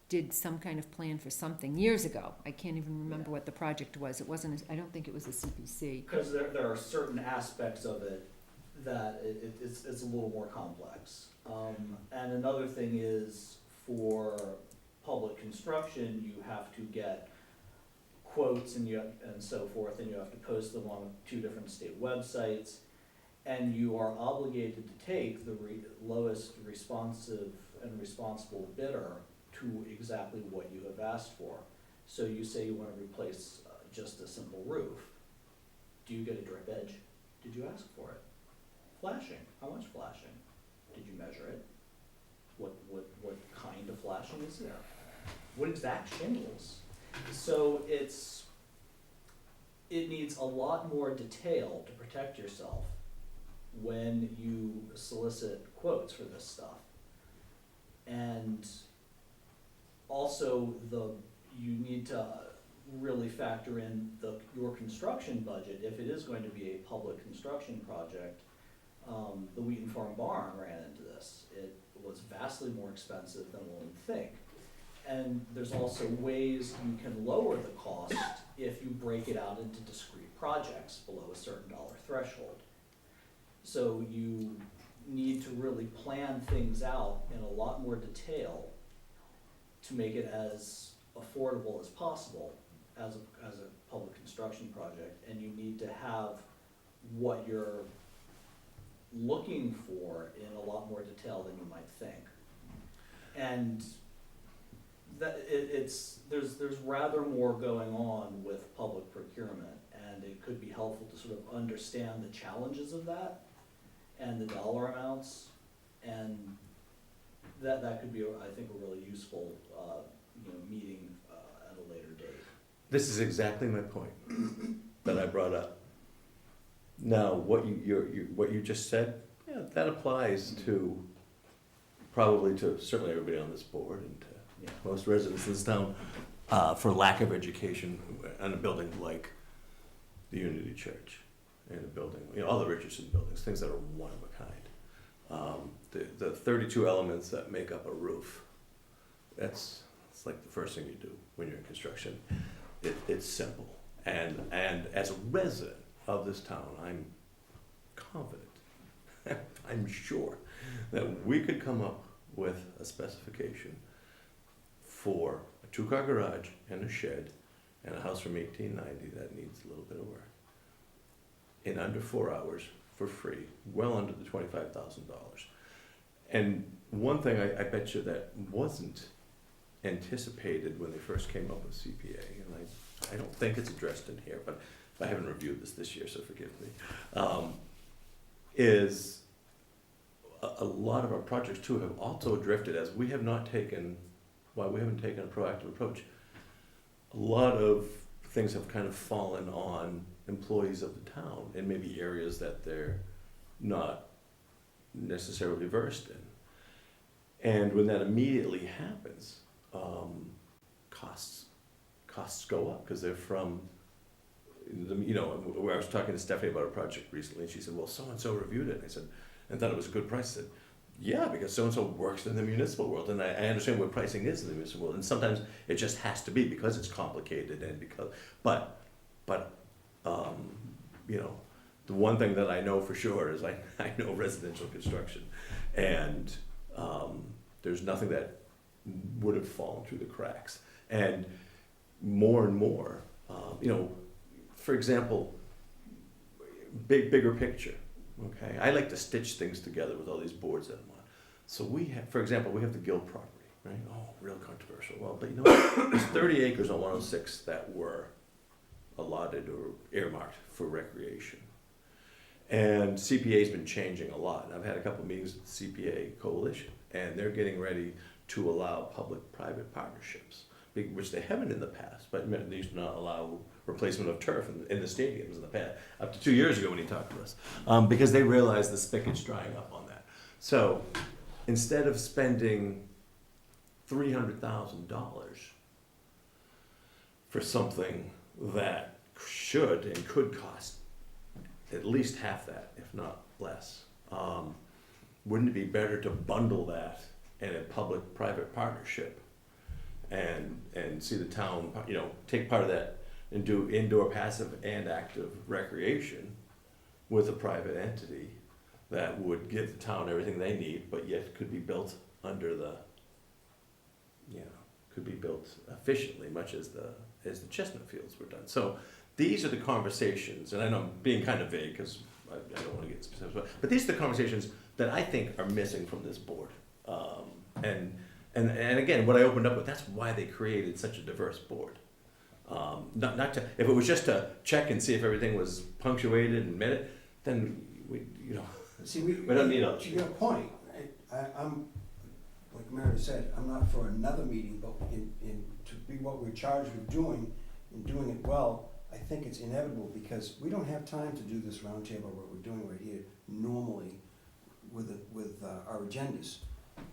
did some kind of plan for something years ago. I can't even remember what the project was. It wasn't, I don't think it was a CPC. Because there are certain aspects of it that it's a little more complex. And another thing is, for public construction, you have to get quotes and so forth, and you have to post them on 2 different state websites. And you are obligated to take the lowest responsive and responsible bidder to exactly what you have asked for. So you say you want to replace just a simple roof. Do you get a drip edge? Did you ask for it? Flashing, how much flashing? Did you measure it? What kind of flashing is there? What exact shingles? So it needs a lot more detail to protect yourself when you solicit quotes for this stuff. And also you need to really factor in your construction budget, if it is going to be a public construction project. The Wheaton Farm barn ran into this. It was vastly more expensive than one would think. And there's also ways you can lower the cost if you break it out into discrete projects below a certain dollar threshold. So you need to really plan things out in a lot more detail to make it as affordable as possible as a public construction project. And you need to have what you're looking for in a lot more detail than you might think. And that there's rather more going on with public procurement, and it could be helpful to sort of understand the challenges of that and the dollar amounts, and that could be, I think, a really useful meeting at a later date. This is exactly my point that I brought up. Now, what you just said, yeah, that applies to probably to certainly everybody on this board and to most residents in this town, for lack of education on a building like the Unity Church, and a building, all the Richardson buildings, things that are one of a kind. The 32 elements that make up a roof, it's like the first thing you do when you're in construction. It's simple, and as a resident of this town, I'm confident, I'm sure that we could come up with a specification for a 2-car garage and a shed and a house from 1890 that needs a little bit of work in under 4 hours for free, well under the $25,000. And one thing I bet you that wasn't anticipated when they first came up with CPA, and I don't think it's addressed in here, but I haven't reviewed this year, so forgive me, is a lot of our projects too have also drifted, as we have not taken, while we haven't taken a proactive approach, a lot of things have kind of fallen on employees of the town in maybe areas that they're not necessarily versed in. And when that immediately happens, costs go up because they're from, where I was talking to Stephanie about a project recently, and she said, well, so-and-so reviewed it. And I said, and thought it was a good price. I said, yeah, because so-and-so works in the municipal world, and I understand what pricing is in the municipal world, and sometimes it just has to be because it's complicated and because, but the one thing that I know for sure is I know residential construction, and there's nothing that would have fallen through the cracks. And more, for example, bigger picture. Okay, I like to stitch things together with all these boards that I'm on. So we have, for example, we have the Guild property, right? Oh, real controversial. Well, but what? There's 30 acres on 106 that were allotted or earmarked for recreation. And CPA's been changing a lot. And I've had a couple of meetings with the CPA Coalition, and they're getting ready to allow public-private partnerships, which they haven't in the past, but they used to not allow replacement of turf in the stadiums in the past, up to 2 years ago when he talked to us, because they realized the spigot's drying up on that. So instead of spending $300,000 for something that should and could cost at least half that, if not less, wouldn't it be better to bundle that in a public-private partnership and see the town, take part of that and do indoor passive and active recreation with a private entity that would give the town everything they need, but yet could be built under the, could be built efficiently, much as the Chestnut Fields were done. So these are the conversations, and I know I'm being kind of vague because I don't want to get specific, but these are the conversations that I think are missing from this board. And again, what I opened up with, that's why they created such a diverse board. Not to, if it was just to check and see if everything was punctuated and met it, then we don't need all. To your point, I'm, like Meredith said, I'm not for another meeting, but to be what we're charged with doing and doing it well, I think it's inevitable because we don't have time to do this roundtable, what we're doing right here, normally with our agendas.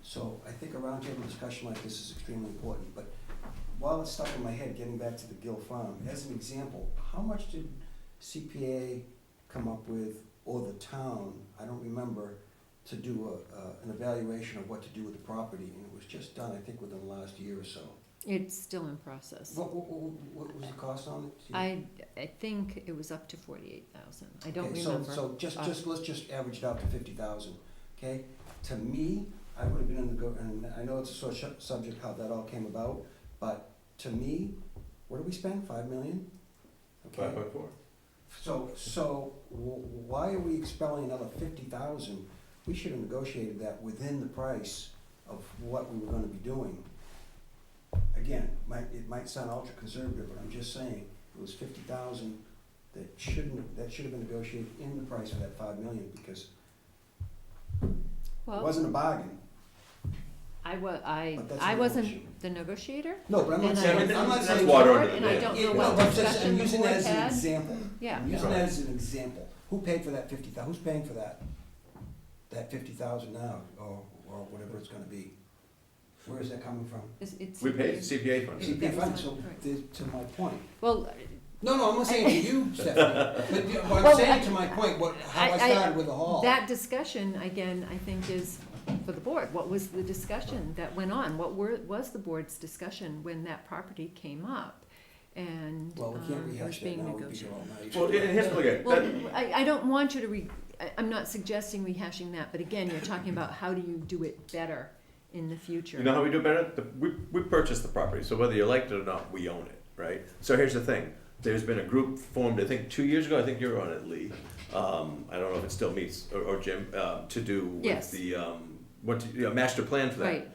So I think a roundtable discussion like this is extremely important, but while it's stuck in my head, getting back to the Gill Farm, as an example, how much did CPA come up with, or the town, I don't remember, to do an evaluation of what to do with the property, and it was just done, I think, within the last year or so. It's still in process. What was the cost on it? Do you- I think it was up to 48,000. I don't Okay, remember. So let's just average it out to 50,000, okay? To me, I would have been in the and I know it's a sore subject how that all came about, but to me, what did we spend, 5 million? Okay. 5.4. So why are we expelling another 50,000? We should have negotiated that within the price of what we were gonna be doing. Again, it might sound ultra conservative, but I'm just saying, it was 50,000 that should have been negotiated in the price of that 5 million, because it Well, wasn't a bargain. But that's I an wasn't option. the negotiator. No, but I'm not And I saying, wasn't I'm not the saying. water board, under the and I bridge. don't Yeah, know no, what but I'm discussion the using board that as an had. example. Yeah. I'm using that as an example. Who paid for that 50,000? Who's paying for that 50,000 now, or whatever it's gonna be? Where is that coming from? It's We paid CPA. CPA funds. CPA that was funds, so right. to my point. Well, No, I'm not saying to you, Stephanie, but what Well, I'm saying to my point, how I started with the hall. that discussion, again, I think is for the board. What was the discussion that went on? What was the board's discussion when that property came up? And Well, we can't was rehash that being now, we'd be negotiated. here all night. Well, and here's, look at, Well, that, I don't want you to I'm not suggesting rehashing that, but again, you're talking about how do you do it better in the future. you know how we do better? We purchased the property, so whether you liked it or not, we own it, right? So here's the thing, there's been a group formed, I think 2 years ago, I think you were on it, Lee. I don't know if it still meets, or Jim, to do with Yes. the, master plan for that. Right.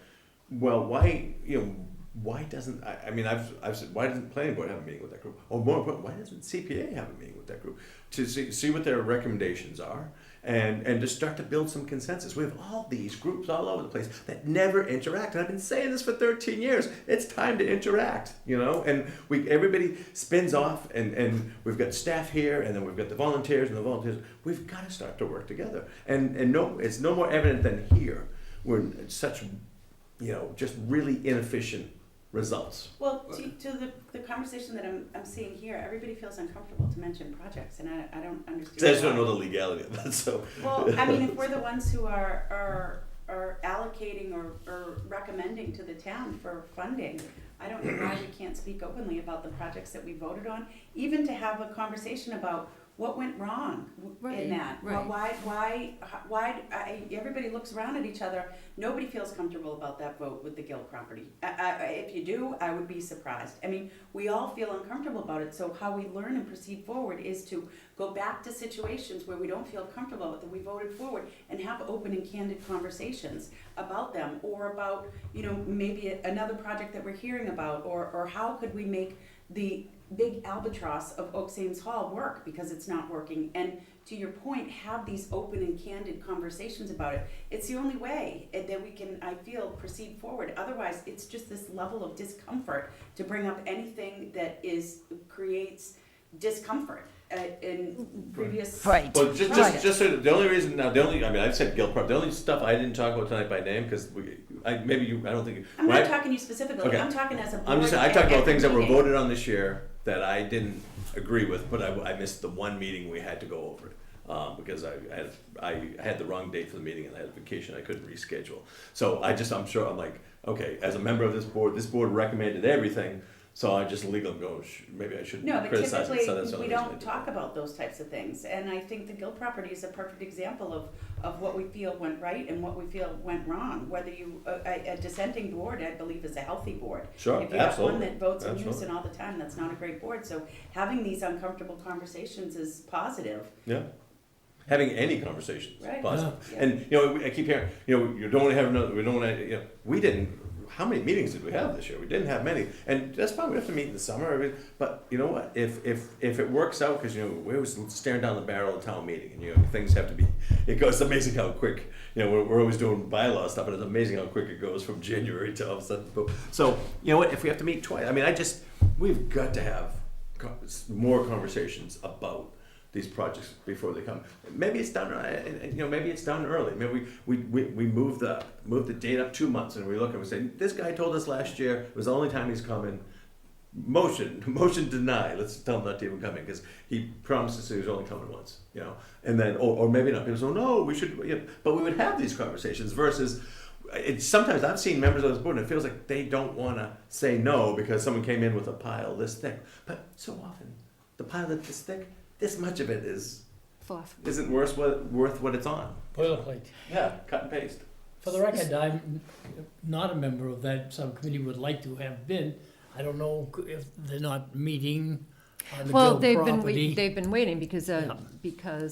Well, why doesn't, I mean, I've said, why doesn't the planning board have a meeting with that group? Or more important, why doesn't CPA have a meeting with that group? To see what their recommendations are, and to start to build some consensus. We have all these groups all over the place that never interact, and I've been saying this for 13 years. It's time to interact, and everybody spins off, and we've got staff here, and then we've got the volunteers, we've got to start to work together. And no, it's no more evident than here. We're in such, just really inefficient results. Well, to the conversation that I'm seeing here, everybody feels uncomfortable to mention projects, and I don't understand. I just don't why. know the legality of that, so. Well, I mean, if we're the ones who are allocating or recommending to the town for funding, I don't know why we can't speak openly about the projects that we voted on, even to have a conversation about what went wrong in that. Right. Why, everybody looks around at each other, nobody feels comfortable about that vote with the Gill property. If you do, I would be surprised. I mean, we all feel uncomfortable about it, so how we learn and proceed forward is to go back to situations where we don't feel comfortable with that we voted forward and have open and candid conversations about them, or about, maybe another project that we're hearing about, or how could we make the big albatross of Oaks Ames Hall work, because it's not working. And to your point, have these open and candid conversations about it. It's the only way that we can, I feel, proceed forward. Otherwise, it's just this level of discomfort to bring up anything that creates discomfort in previous. Right. Well, just so the only reason now, I've said Gill Park. The only stuff I didn't talk about tonight by name because I don't think. I'm not talking to you specifically. Okay. I'm talking as a board. I'm just saying, I talked at about things the that were meeting. voted on this year that I didn't agree with, but I missed the one meeting we had to go over it because I had the wrong date for the meeting and I had a vacation I couldn't reschedule. So I'm sure I'm like, okay, as a member of this board recommended everything. So I just legally go, maybe I shouldn't No, but criticize it. So that's the typically, only we reason I don't did talk that. about those types of things, and I think the Gill property is a perfect example of what we feel went right and what we feel went wrong. Whether a dissenting board, I believe, is a healthy board. Sure, If you have one absolutely. that votes in Absolutely. unison all the time, that's not a great board, so having these uncomfortable conversations is positive. Yeah. Having any conversations, Right. positive. Yeah. And I keep hearing, you don't want to have another. We don't want to. We didn't. How many meetings did we have this year? We didn't have many, and that's fine. We have to meet in the summer. But you know what? If it works out, because we're always staring down the barrel of town meeting, and things have to be. It's amazing how quick. We're always doing bylaw stuff, and it's amazing how quick it goes from January to all of a sudden. So what? If we have to meet twice, we've got to have more conversations about these projects before they come. Maybe it's done, maybe it's done early. Maybe we move the date up 2 months, and we look and we say, this guy told us last year it was the only time he's coming. Motion denied. Let's tell him not to even come in because he promised us he was only coming once, and then, or maybe not. People say, no, we should, but we would have these conversations versus. Sometimes I've seen members of this board and it feels like they don't want to say no because someone came in with a pile this thick. But so often, the pile that's this thick, this much of it isn't worth what it's on. Boilerplate. Yeah, cut and paste. For the record, I'm not a member of that subcommittee, would like to have been. I don't know if they're not meeting on the Well, Gill property. they've been waiting because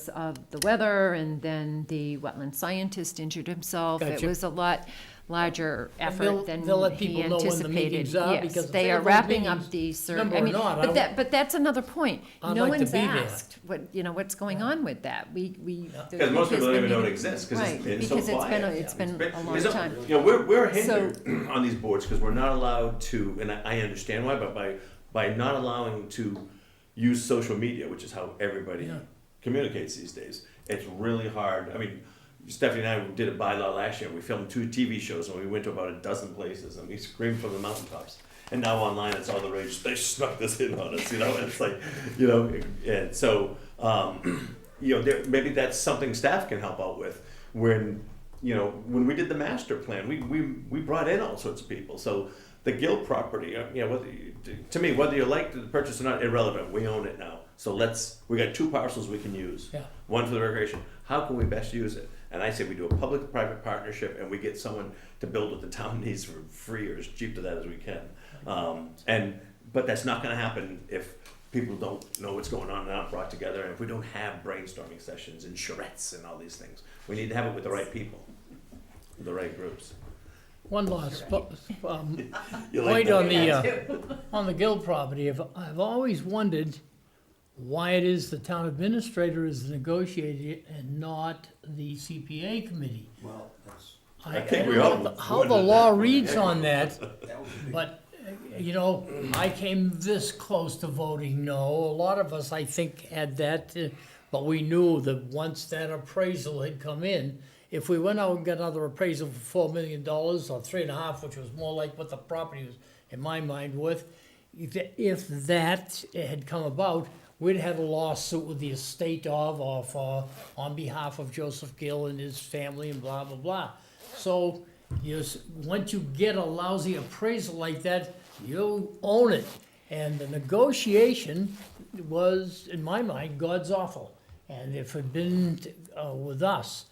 of the weather, and then the wetland scientist injured himself. It Gotcha. was a lot larger And effort than they'll let he people know when the anticipated. meetings are, Yes, because if they they are have those wrapping up meetings, the survey. number or not, But that's another point. I'd No like to one's be there. asked what's going on with that. Because most people don't even know it exists because Right, it's so because quiet. it's been a long It's not- time. We're hindered on these boards because we're not allowed to, and I understand why, but by not allowing to use social media, which is how everybody Yeah. communicates these days, it's really hard. I mean, Stephanie and I did a bylaw last year. We filmed 2 TV shows and we went to about a dozen places and we screamed from the mountaintops. And now online it's all the rage. They snuck this in on us, and it's like, and so, maybe that's something staff can help out with. When we did the master plan, we brought in all sorts of people. So the Gill property, to me, whether you like the purchase or not, irrelevant. We own it now. So we got 2 parcels we can use. Yeah. One for the recreation. How can we best use it? And I say we do a public-private partnership and we get someone to build what the town needs for free or as cheap to that as we can. But that's not gonna happen if people don't know what's going on and aren't brought together, and if we don't have brainstorming sessions and charrettes and all these things. We need to have it with the right people, with the right groups. One last You like point that? on the Gill property. I've always wondered why it is the town administrator is negotiating and not the CPA committee. Well, that's, I think we all How the wondered law that. reads on that, that was a big. but, I came this close to voting no. A lot of us, I think, had that, but we knew that once that appraisal had come in, if we went out and got another appraisal for $4 million or 3.5, which was more like what the property was, in my mind, worth, if that had come about, we'd have a lawsuit with the estate on behalf of Joseph Gill and his family and blah, blah, blah. So, once you get a lousy appraisal like that, you own it. And the negotiation was, in my mind, God's awful. And if it had been with us,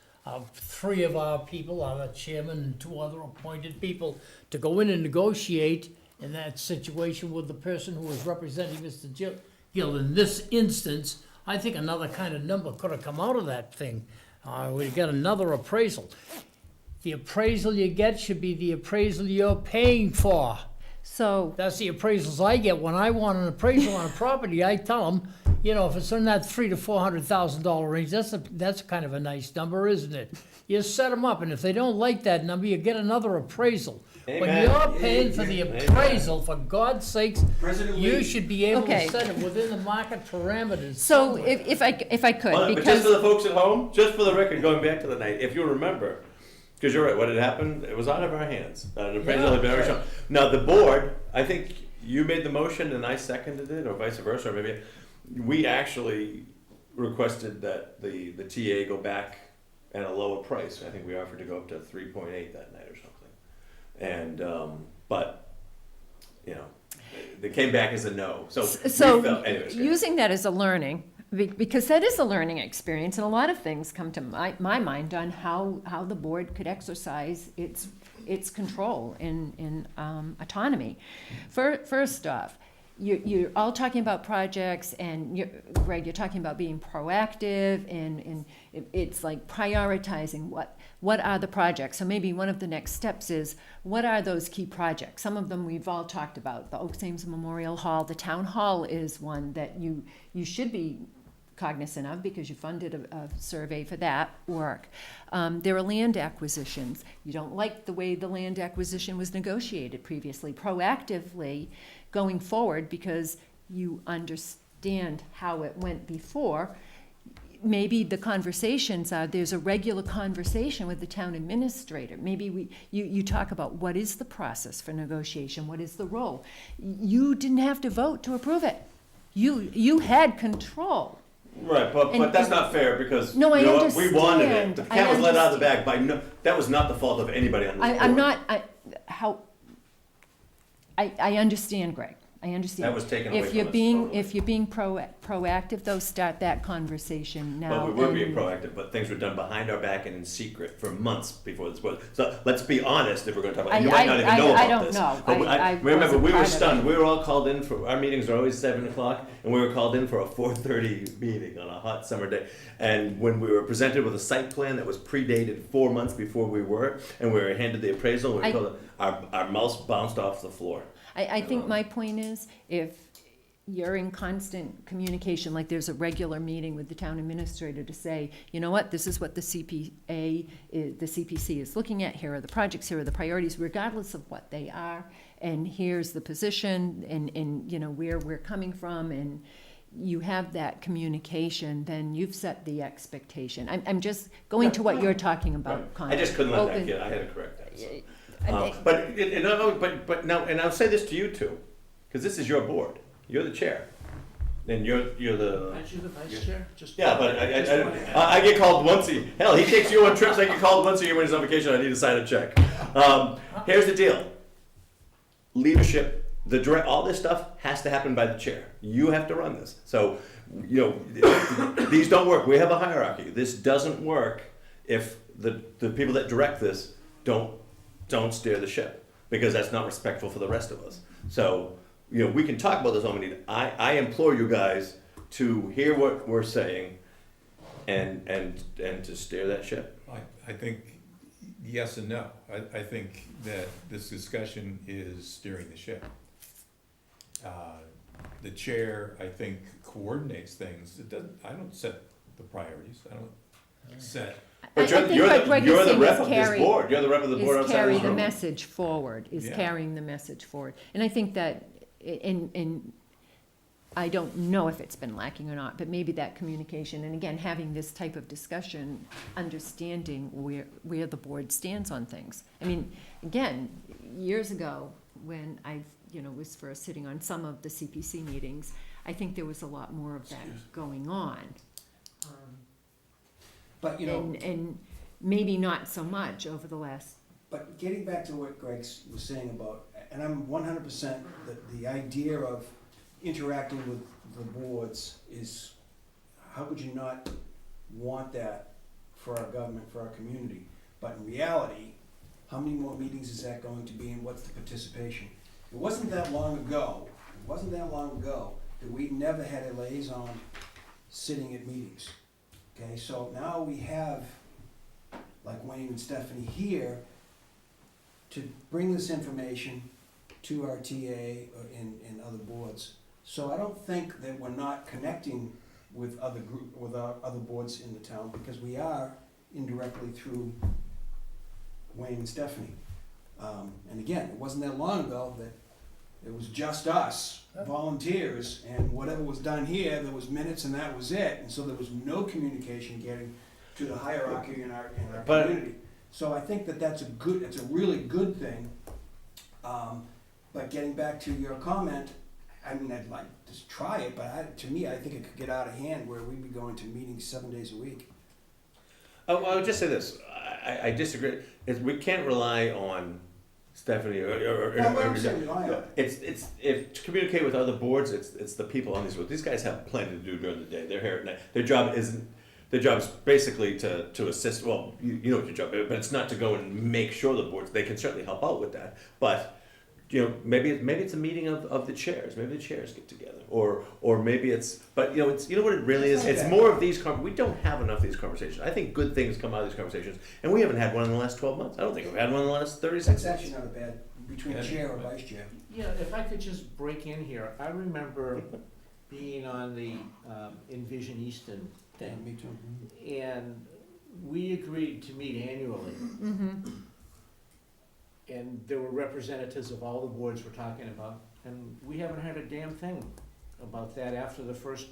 3 of our people, our chairman and 2 other appointed people, to go in and negotiate in that situation with the person who was representing Mr. Gill. In this instance, I think another kind of number could have come out of that thing. We got another appraisal. The appraisal you get should be the appraisal you're paying for. So, That's the appraisals I get. When I want an appraisal on a property, I tell them, if it's in that $300,000 to $400,000 range, that's kind of a nice number, isn't it? You set them up, and if they don't like that number, you get another appraisal. When Amen. you're paying for the appraisal, for God's sakes, President you Lee. should be able Okay. to set it within the market parameters. so somewhere. if I could, But just because for the folks at home, just for the record, going back to the night, if you remember, because you're right, what had happened, it was out of our hands. An appraisal had been already shown. Now, the board, I think you made the motion and I seconded it, or vice versa, or maybe, we actually requested that the TA go back at a lower price. I think we offered to go up to 3.8 that night or something. And, but, they came back as a no, so we So, felt, anyways. using that as a learning, because that is a learning experience, and a lot of things come to my mind on how the board could exercise its control and autonomy. First off, you're all talking about projects, and Greg, you're talking about being proactive, and it's like prioritizing what are the projects. So maybe one of the next steps is, what are those key projects? Some of them we've all talked about. The Oaks Ames Memorial Hall, the Town Hall is one that you should be cognizant of because you funded a survey for that work. There are land acquisitions. You don't like the way the land acquisition was negotiated previously. Proactively going forward, because you understand how it went before, maybe the conversations are, there's a regular conversation with the town administrator. Maybe you talk about what is the process for negotiation, what is the role. You didn't have to vote to approve it. You had control. Right, but And- that's not fair because, No, I you know what, we wanted it. understand. The I cat was let out of the understand. bag by no, that was not the fault of anybody on this board. I'm not, I understand, Greg, I understand. That was taken away If from you're us, being, totally. if you're being proactive, though, start that conversation now. Well, we were being and- proactive, but things were done behind our back and in secret for months before this was. So let's be honest if we're gonna talk about, you might not even know I about don't this. know. But I remember, wasn't we were part of it. stunned. We were all called in for, our meetings are always 7 o'clock, and we were called in for a 4:30 meeting on a hot summer day. And when we were presented with a site plan that was predated 4 months before we were, and we were handed the appraisal, we were I- told, our mouse bounced off the floor. I think my point is, if you're in constant communication, like there's a regular meeting with the town administrator to say, you know what, this is what the the CPC is looking at, here are the projects, here are the priorities, regardless of what they are, and here's the position, and you know, where we're coming from, and you have that communication, then you've set the expectation. I'm just going to what you're talking about, I just couldn't let that Open- get, I had to correct that, so. I- But now, and I'll say this to you too, because this is your board. You're the chair, and you're the. Aren't you the vice chair? Just- Yeah, but just wanna add. I get called once a hell. He takes you on trips. I get called once a year when he's on vacation. I need to sign a check. Here's the deal. Leadership, all this stuff has to happen by the chair. You have to run this. So, you know, these don't work. We have a hierarchy. This doesn't work if the people that direct this don't steer the ship, because that's not respectful for the rest of us. So, you know, we can talk about this all we need. I implore you guys to hear what we're saying and to steer that ship. I think yes and no. I think that this discussion is steering the ship. The chair, I think, coordinates things. It doesn't, I don't set the priorities. I don't set, But I think what Greg is you're the saying rep is of this carry- board. You're the rep of the board Is outside carry this the room. message forward, is Yeah. carrying the message forward. And I think that, and I don't know if it's been lacking or not, but maybe that communication, and again, having this type of discussion, understanding where the board stands on things. I mean, again, years ago, when I, was first sitting on some of the CPC meetings, I think there was a lot more of that going on. But, you know, And maybe not so much over the last, but getting back to what Greg was saying about, and I'm 100%, the idea of interacting with the boards is, how could you not want that for our government, for our community? But in reality, how many more meetings is that going to be, and what's the participation? It wasn't that long ago that we never had a liaison sitting at meetings. Okay, so now we have, like Wayne and Stephanie here, to bring this information to our TA and other boards. So I don't think that we're not connecting with our other boards in the town, because we are indirectly through Wayne and Stephanie. And again, it wasn't that long ago that it was just us, volunteers, and whatever was done here, there was minutes and that was it. And so there was no communication getting to the hierarchy in our But- community. So I think it's a really good thing. But getting back to your comment, I mean, I'd like to try it, but to me, I think it could get out of hand where we'd be going to meetings 7 days a week. Oh, I would just say this. I disagree. We can't rely on Stephanie or Well, I'm saying rely on it. if to communicate with other boards, it's the people on these boards. These guys have plenty to do during the day. They're here at night. Their job is basically to assist. Well, you know what your job is, but it's not to go and make sure the boards. They can certainly help out with that, but. Maybe it's a meeting of the chairs. Maybe the chairs get together, or maybe it's. But it's what it really is. It's more of these. We don't have enough of these conversations. I think good things come out of these conversations, and we haven't had one in the last 12 months. I don't think we've had one in the last 36 That's months. actually not a bad, between chair or vice chair. Yeah, if I could just break in here, I remember being on the Envision Easton thing, Me too. and we agreed to meet annually. And there were representatives of all the boards we're talking about, and we haven't heard a damn thing about that after the first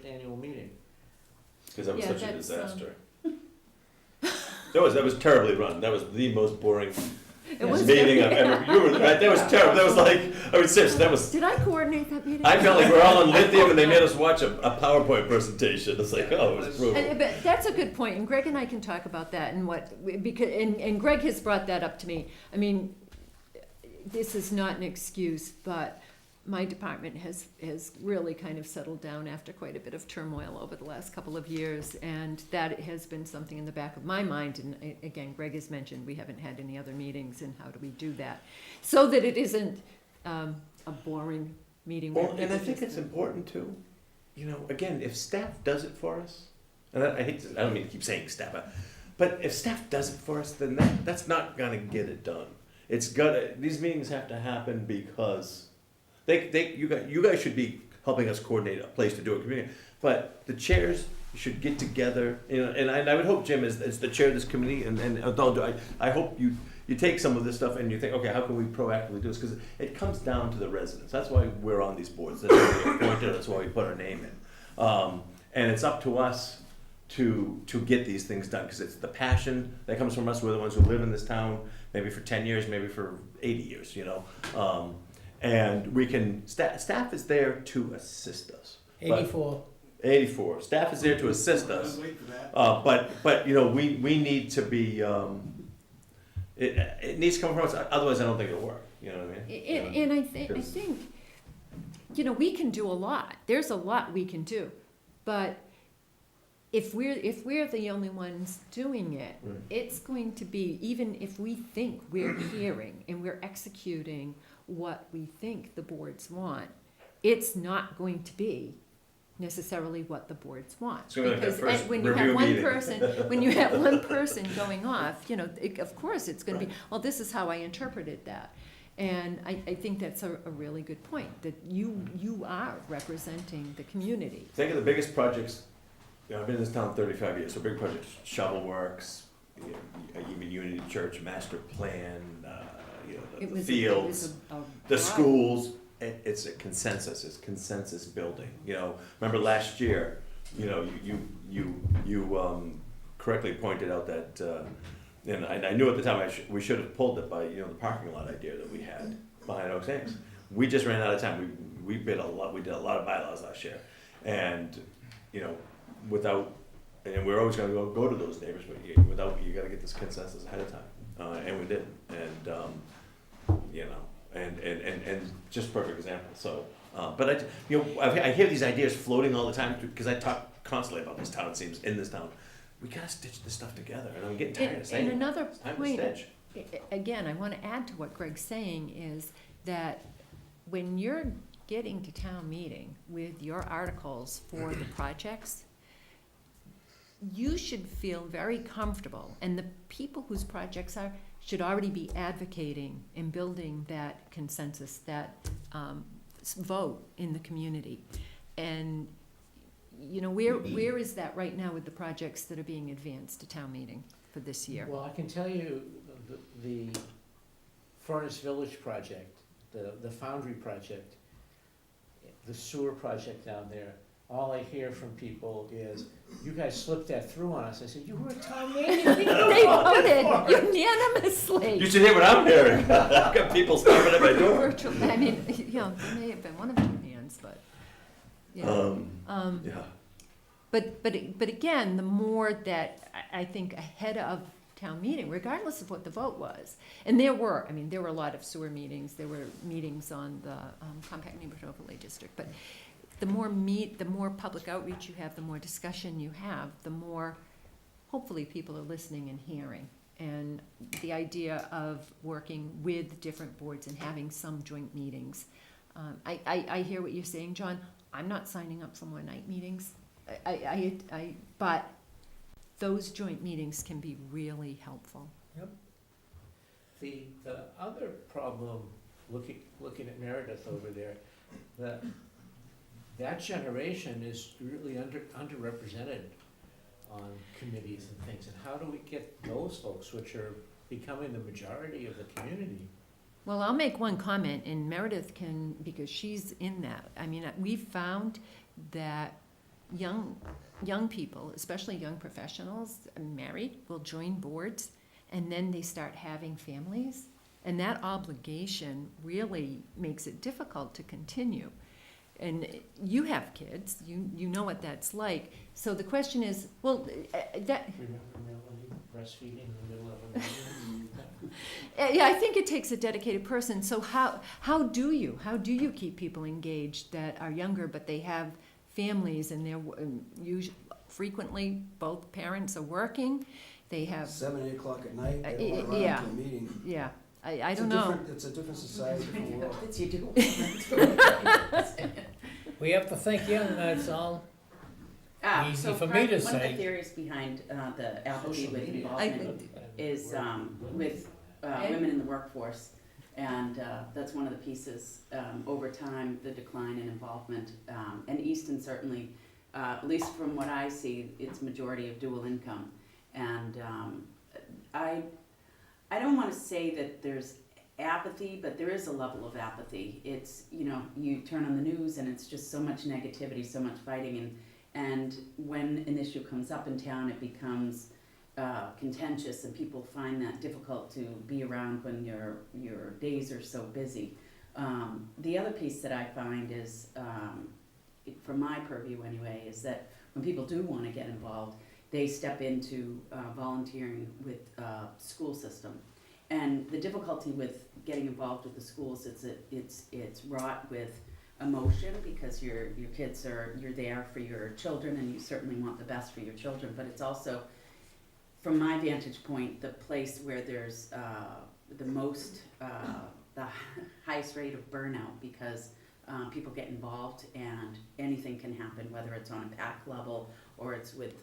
annual meeting. because that was Yeah, such a that's, disaster. That was terribly run. That was the most boring It was meeting I've very- ever. You were right. That was terrible. That was like, I mean, seriously, that was. Did I coordinate that meeting? I felt like we're all on lithium, and they made us watch a PowerPoint presentation. It's like, oh, it was brutal. But that's a good point, and Greg and I can talk about that and because, and Greg has brought that up to me. I mean, this is not an excuse, but my department has really kind of settled down after quite a bit of turmoil over the last couple of years, and that has been something in the back of my mind, and again, Greg has mentioned we haven't had any other meetings, and how do we do that? So that it isn't a boring meeting. where Well, and I people think just- it's important too, you know, again, if staff does it for us, and I don't mean to keep saying staff, but if staff does it for us, then that's not gonna get it done. These meetings have to happen because you guys should be helping us coordinate a place to do a committee, but the chairs should get together, you know, and I would hope Jim is the chair of this committee, and I hope you take some of this stuff and you think, okay, how can we proactively do this? Because it comes down to the residents. That's why we're on these boards. That's why we're appointed. That's why we put our name in. And it's up to us to get these things done, because it's the passion that comes from us. We're the ones who live in this town, maybe for 10 years, maybe for 80 years, you know. And we can, staff is there to assist us. But- 84. 84. Staff is there to assist us. But you know, we need to be, it needs to come from us, otherwise I don't think it'll work, you know what I mean? And I think, you know, we can do a lot. There's a lot we can do. But if we're the only ones doing it, Right. it's going to be, even if we think we're hearing and we're executing what we think the boards want, it's not going to be necessarily what the boards want. It's gonna be like that Because first when you have review one meeting. person, when you have one person going off, you know, of course it's gonna be, well, this is how I interpreted that. And I think that's a really good point, that you are representing the community. Think of the biggest projects, you know, I've been in this town 35 years, so big projects, shovel works, you know, even Unity Church master plan, you know, It the was- fields, it was a the broad- schools. It's a consensus. It's consensus building. You know, remember last year, you know, you correctly pointed out that, and I knew at the time we should have pulled it by, you know, the parking lot idea that we had behind Oaks Inks. We just ran out of time. We did a lot of bylaws last year, and you know, and we're always going to go to those neighbors, but you got to get this consensus ahead of time, and we didn't, and you know. And just perfect example. So, but I hear these ideas floating all the time because I talk constantly about this town. It seems in this town, we gotta stitch this stuff together, and I'm getting tired of saying And it. another It's time to point, stitch. again, I want to add to what Greg's saying is that when you're getting to town meeting with your articles for the projects, you should feel very comfortable, and the people whose projects are should already be advocating and building that consensus, that vote in the community. And, you know, where is that right now with the projects that are being advanced to town meeting for this year? Well, I can tell you, the Furnace Village project, the Foundry project, the sewer project down there, all I hear from people is, you guys slipped that through on us. I said, you were a town meeting. They voted unanimously. You should hear what I'm hearing. I've got people stopping at my door. Virtually, I mean, you know, it may have been one of two hands, but, yeah. Yeah. But again, the more that I think ahead of town meeting, regardless of what the vote was, and there were a lot of sewer meetings, there were meetings on the compact neighborhood overlay district, but the more public outreach you have, the more discussion you have, the more hopefully people are listening and hearing. And the idea of working with different boards and having some joint meetings. I hear what you're saying, John. I'm not signing up for more night meetings. But those joint meetings can be really helpful. The other problem, looking at Meredith over there, that generation is really underrepresented on committees and things. And how do we get those folks, which are becoming the majority of the community? Well, I'll make one comment, and Meredith can, because she's in that. I mean, we've found that young people, especially young professionals, married, will join boards, and then they start having families, and that obligation really makes it difficult to continue. And you have kids, you know what that's like. So the question is, well, that, Remember Melanie breastfeeding in the middle of a meeting? yeah, I think it takes a dedicated person. So how do you keep people engaged that are younger, but they have families and they're usually, frequently, both parents are working, they have, 7, 8 o'clock at night, they don't run yeah. to a meeting. yeah, I It's a don't know. different- It's a different society, different world. That's you do. We have to think young, that's all. Easy So for me to one of say. the theories behind the apathy with media. involvement is with women in the workforce. And that's one of the pieces, over time, the decline in involvement. And Easton certainly, at least from what I see, it's majority of dual income. And I don't want to say that there's apathy, but there is a level of apathy. It's, you turn on the news and it's just so much negativity, so much fighting. And when an issue comes up in town, it becomes contentious, and people find that difficult to be around when your days are so busy. The other piece that I find is, from my purview anyway, is that when people do want to get involved, they step into volunteering with school system. And the difficulty with getting involved with the schools is that it's wrought with emotion, because your kids you're there for your children, and you certainly want the best for your children, but it's also, from my vantage point, the place where there's the highest rate of burnout, because people get involved and anything can happen, whether it's on a PAC level or it's with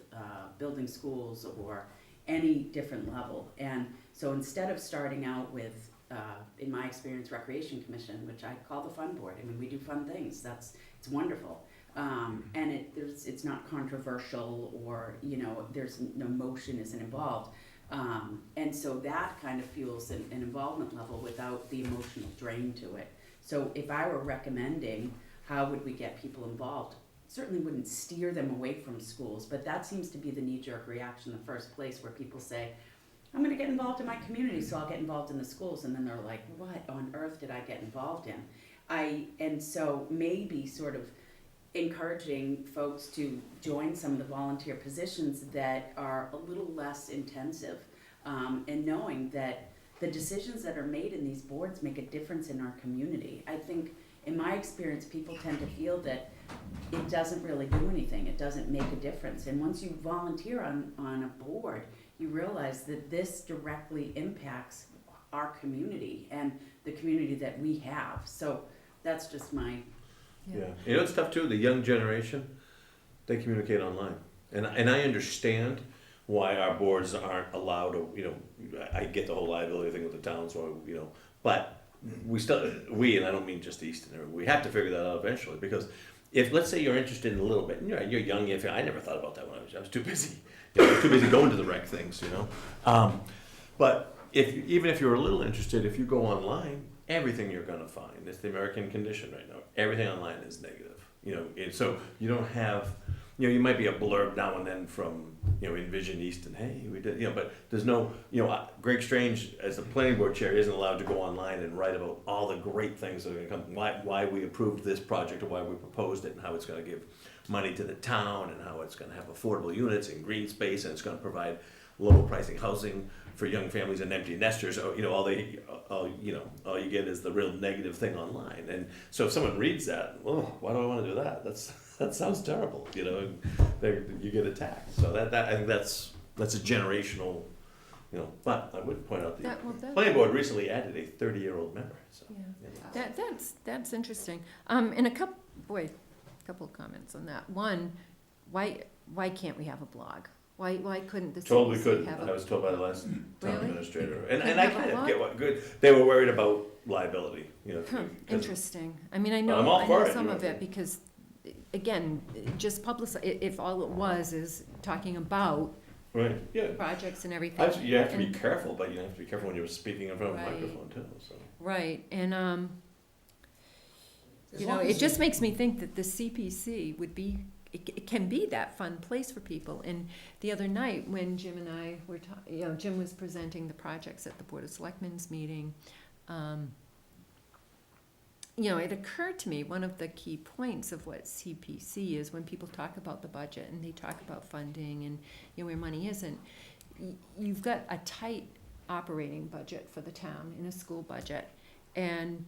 building schools or any different level. And so instead of starting out with, in my experience, Recreation Commission, which I call the fun board, I mean, we do fun things, it's wonderful. And it's not controversial, or, there's no motion isn't involved. And so that kind of fuels an involvement level without the emotional drain to it. So if I were recommending how would we get people involved, certainly wouldn't steer them away from schools, but that seems to be the knee-jerk reaction in the first place, where people say, I'm gonna get involved in my community, so I'll get involved in the schools, and then they're like, what on earth did I get involved in? And so maybe sort of encouraging folks to join some of the volunteer positions that are a little less intensive, and knowing that the decisions that are made in these boards make a difference in our community. I think, in my experience, people tend to feel that it doesn't really do anything, it doesn't make a difference. And once you volunteer on a board, you realize that this directly impacts our community and the community that we have. So that's just my... Yeah. You know what's tough too? The young generation, they communicate online. And I understand why our boards aren't allowed to, I get the whole liability thing with the towns, or, but we, and I don't mean just Easton, we have to figure that out eventually, because if, let's say you're interested in a little bit, and you're young, I never thought about that when I was too busy. I was too busy going to the rec things, But even if you're a little interested, if you go online, everything you're gonna find, it's the American condition right now, everything online is negative. So you don't have, you might be a blurb now and then from, Envision Easton, hey, we did, but there's no, Greg Strange, as the planning board chair, isn't allowed to go online and write about all the great things that are gonna come, why we approved this project, or why we proposed it, and how it's gonna give money to the town, and how it's gonna have affordable units and green space, and it's gonna provide low pricing housing for young families and empty nesters. All you get is the real negative thing online. And so if someone reads that, why do I want to do that? That sounds terrible. You get attacked. So that I think that's a generational. But I would point out the planning board recently added a 30-year-old member. So Yeah, that's interesting. And a couple of comments on that. One, why can't we have a blog? Why couldn't the totally CPC couldn't. have I was told by the last town Really? administrator, and Couldn't I have a kind of blog? get what good. They were worried about liability. 'Cause- Interesting. I mean, I I'm know all for it, some of it, because, again, just if all it was is talking about Right. Yeah. projects and everything. You have to be And- careful, but you have to be careful when you're speaking in front of a Right. microphone too. So. Right, and As long it as just makes me think that the CPC would be it can be that fun place for people. And the other night, when Jim and I were Jim was presenting the projects at the Board of Selectmen's meeting, it occurred to me, one of the key points of what CPC is, when people talk about the budget and they talk about funding and where money isn't, you've got a tight operating budget for the town in a school budget, and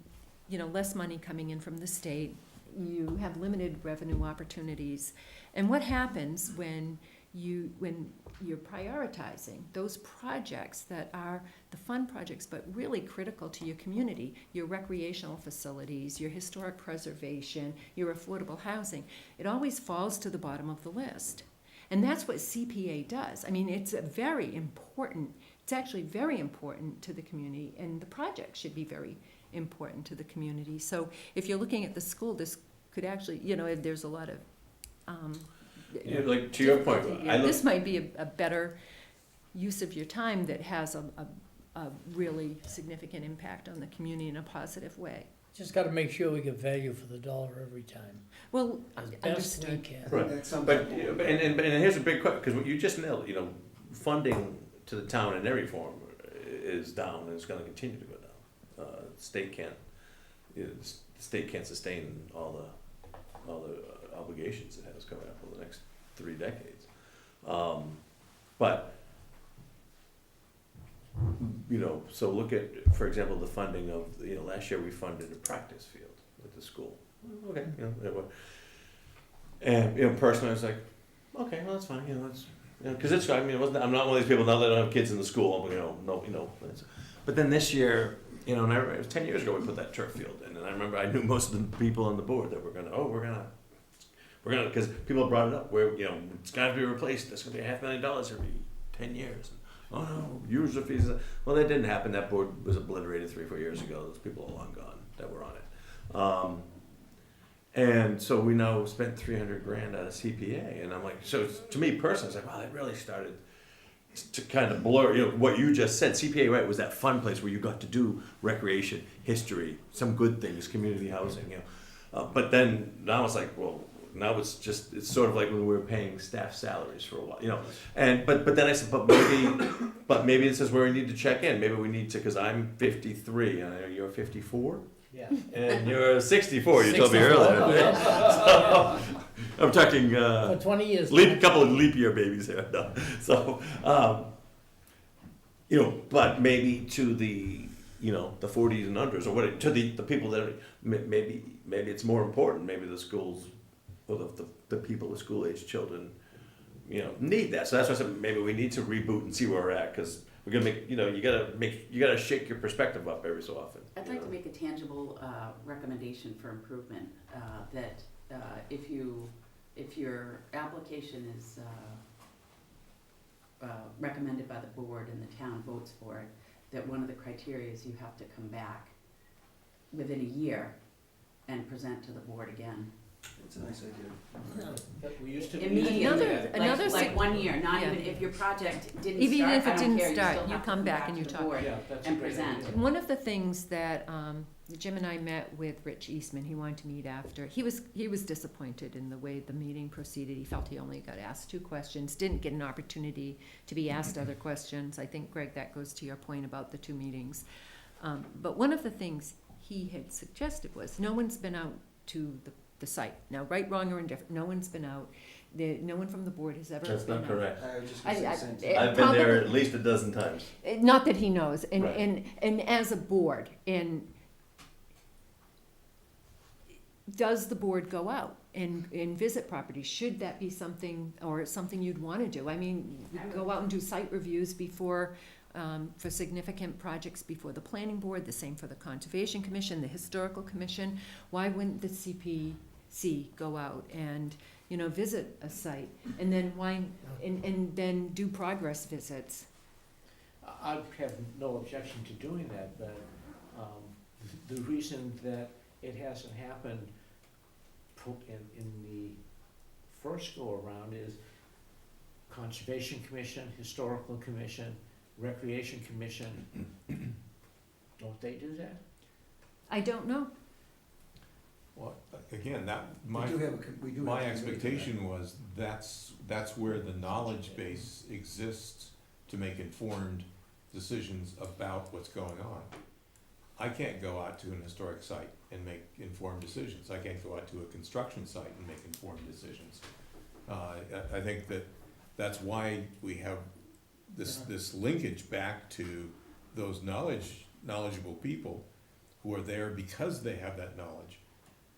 less money coming in from the state. You have limited revenue opportunities, and what happens when you're prioritizing those projects that are the fun projects but really critical to your community, your recreational facilities, your historic preservation, your affordable housing, it always falls to the bottom of the list. And that's what CPA does. I mean, it's actually very important to the community, and the project should be very important to the community. So if you're looking at the school, this could actually, there's a lot of like to your point, this might be a better use of your time that has a really significant impact on the community in a positive way. Just gotta make sure we get value for the dollar every time, Well, as best we understood. can. Right. That sounds But, important. and here's a big question, because what you just nailed, funding to the town in every form is down, and it's gonna continue to go down. The state can't sustain all the obligations it has coming up over the next 3 decades. But, so look at, for example, the funding of, last year we funded a practice field at the school. Okay, and personally, I was like, okay, well, that's fine, it's, because I'm not one of these people, now that I don't have kids in the school, but then this year, and it was 10 years ago we put that turf field in, and I remember I knew most of the people on the board that we're gonna, because people brought it up, it's gotta be replaced, that's gonna be $500,000 every 10 years. Oh no, user fees. Well, that didn't happen. That board was obliterated 3-4 years ago. Those people are long gone that were on it. And so we now spent $300,000 out of CPA, and I'm like, so to me personally, I was like, wow, that really started to kind of blur. What you just said. CPA, right, was that fun place where you got to do recreation, history, some good things, community housing. But then now it's like, well. Now it's sort of like when we were paying staff salaries for a while, And but then I said, but maybe this is where we need to check in. Maybe we need to, because I'm 53 and I know you're 54. Yeah. And you're 64. You told me 64, earlier. yeah. So, I'm talking For 20 years. couple of leap year babies here. No. So but maybe to the the 40s and unders, or what, to the people that maybe it's more important. Maybe the schools. Or the people with school-age children, need that. So that's why I said maybe we need to reboot and see where we're at, because we're gonna make, you gotta shake your perspective up every so often. I'd like to make a tangible recommendation for improvement, that if your application is recommended by the board and the town votes for it, that one of the criteria is you have to come back within a year and present to the board again. It's a nice idea. We used to. Immediately, Another like 1 year, not yeah. even if your project didn't Even start, if it I don't didn't care, start, still you have to come back and to you the talk. board Yeah, that's a and great present. idea. One of the things that Jim and I met with Rich Eastman, he wanted to meet after. He was disappointed in the way the meeting proceeded. He felt he only got asked 2 questions, didn't get an opportunity to be asked other questions. I think, Greg, that goes to your point about the 2 meetings. But one of the things he had suggested was no one's been out to the site. Now, right, wrong, or indifferent, no one's been out. No one from the board has ever That's been not out. correct. I was just gonna say the same thing. I've been there at least a dozen times. Not that he knows, and, Right. and as a board, and does the board go out and visit properties? Should that be something, or something you'd wanna do? I mean, go out and do site reviews before, for significant projects before the planning board, the same for the Conservation Commission, the Historical Commission. Why wouldn't the CPC go out and, visit a site? And then and then do progress visits? I have no objection to doing that, but the reason that it hasn't happened in the first go-around is Conservation Commission, Historical Commission, Recreation Commission. Don't they do that? I don't know. Well, again, that, We do have a, we do have. my a committee for that. expectation was that's where the knowledge base exists to make informed decisions about what's going on. I can't go out to an historic site and make informed decisions. I can't go out to a construction site and make informed decisions. I think that's why we have this linkage back to those knowledgeable people who are there because they have that knowledge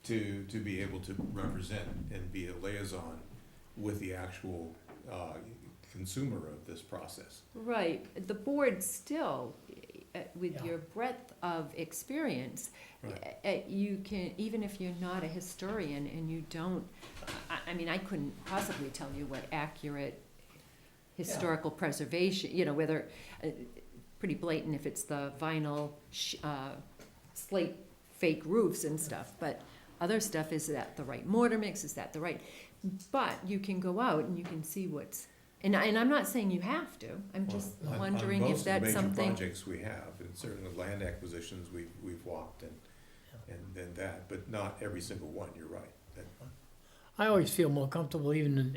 to be able to represent and be a liaison with the actual consumer of this process. Right, the board still, with Yeah. your breadth of experience, Right. you can, even if you're not a historian and you don't, I mean, I couldn't possibly tell you what accurate historical preservation, you know, whether, pretty blatant if it's the vinyl slate fake roofs and stuff, but other stuff, is that the right mortar mix, is that the right, but you can go out and you can see what's, and I'm not saying you have to, I'm just Well, on wondering most if of the that's major something. projects we have, and certainly land acquisitions, we've walked and then that, but not every single one, you're right. I always feel more comfortable even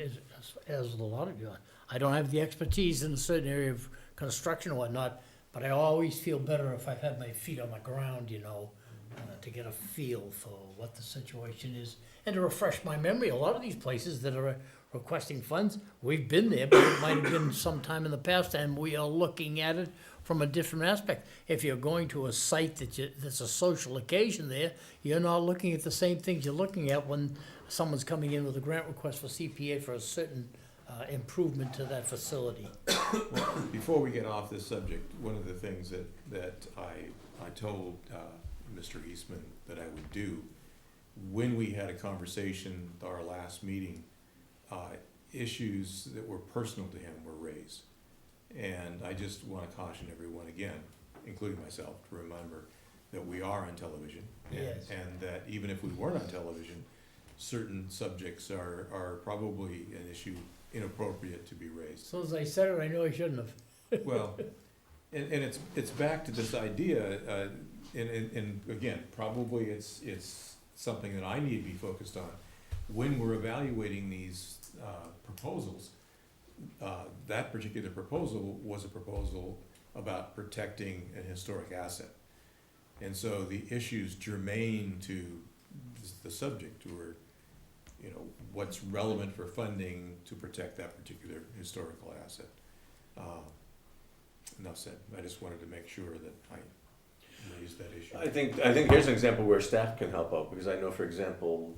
as a lot of you. I don't have the expertise in a certain area of construction or whatnot, but I always feel better if I've had my feet on the ground, you know, to get a feel for what the situation is and to refresh my memory. A lot of these places that are requesting funds, we've been there, but it might have been sometime in the past, and we are looking at it from a different aspect. If you're going to a site that's a social occasion there, you're not looking at the same things you're looking at when someone's coming in with a grant request for CPA for a certain improvement to that facility. Before we get off this subject, one of the things that I told Mr. Eastman that I would do, when we had a conversation at our last meeting, issues that were personal to him were raised. And I just want to caution everyone again, including myself, to remember that we are on television. Yes. And that even if we weren't on television, certain subjects are probably an issue inappropriate to be raised. As soon as I said it, I knew I shouldn't have. Well, and it's back to this idea, and again, probably it's something that I need to be focused on. When we're evaluating these proposals, that particular proposal was a proposal about protecting an historic asset. And so the issues germane to the subject were, you know, what's relevant for funding to protect that particular historical asset. Enough said. I just wanted to make sure that I raised that issue. I think here's an example where staff can help out, because I know, for example,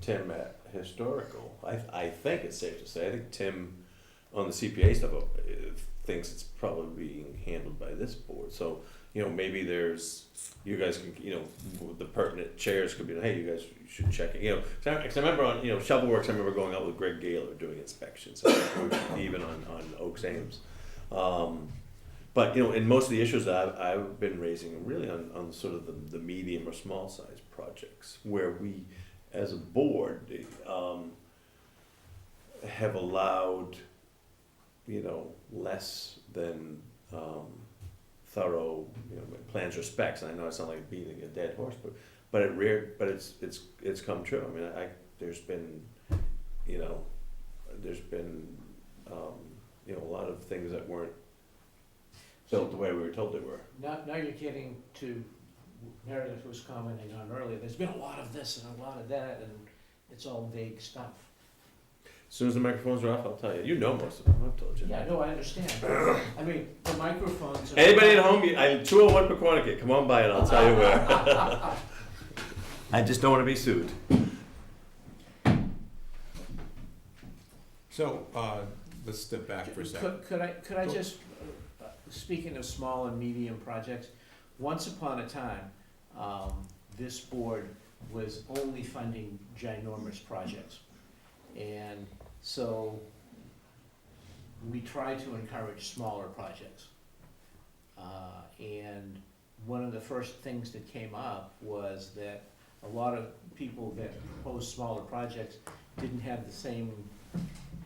Tim at Historical, I think it's safe to say, I think Tim on the CPA stuff thinks it's probably being handled by this board. So, you know, maybe you guys can, you know, the pertinent chairs could be, hey, you guys should check it, you know. Cause I remember on, you know, Shovelworks, I remember going out with Greg Gaylor doing inspections, even on Oaks Ames. But, you know, in most of the issues that I've been raising, are really on sort of the medium or small size projects, where we, as a board, have allowed, you know, less than thorough, you know, plans or specs. And I know it's not like beating a dead horse, but it's come true. I mean, there's been, you know, you know, a lot of things that weren't built the way we were told they were. Now you're getting to, Meredith was commenting on earlier, there's been a lot of this and a lot of that, and it's all vague stuff. As soon as the microphones are off, I'll tell you. You know most of them, I've told you. Yeah, no, I understand. I mean, the microphones. Anybody at home, I'm 201 Pequannock, come on by and I'll tell you where. I just don't want to be sued. So, let's step back for a second. Could I just, speaking of small and medium projects, once upon a time, this board was only funding ginormous projects. And so we try to encourage smaller projects. And one of the first things that came up was that a lot of people that proposed smaller projects didn't have the same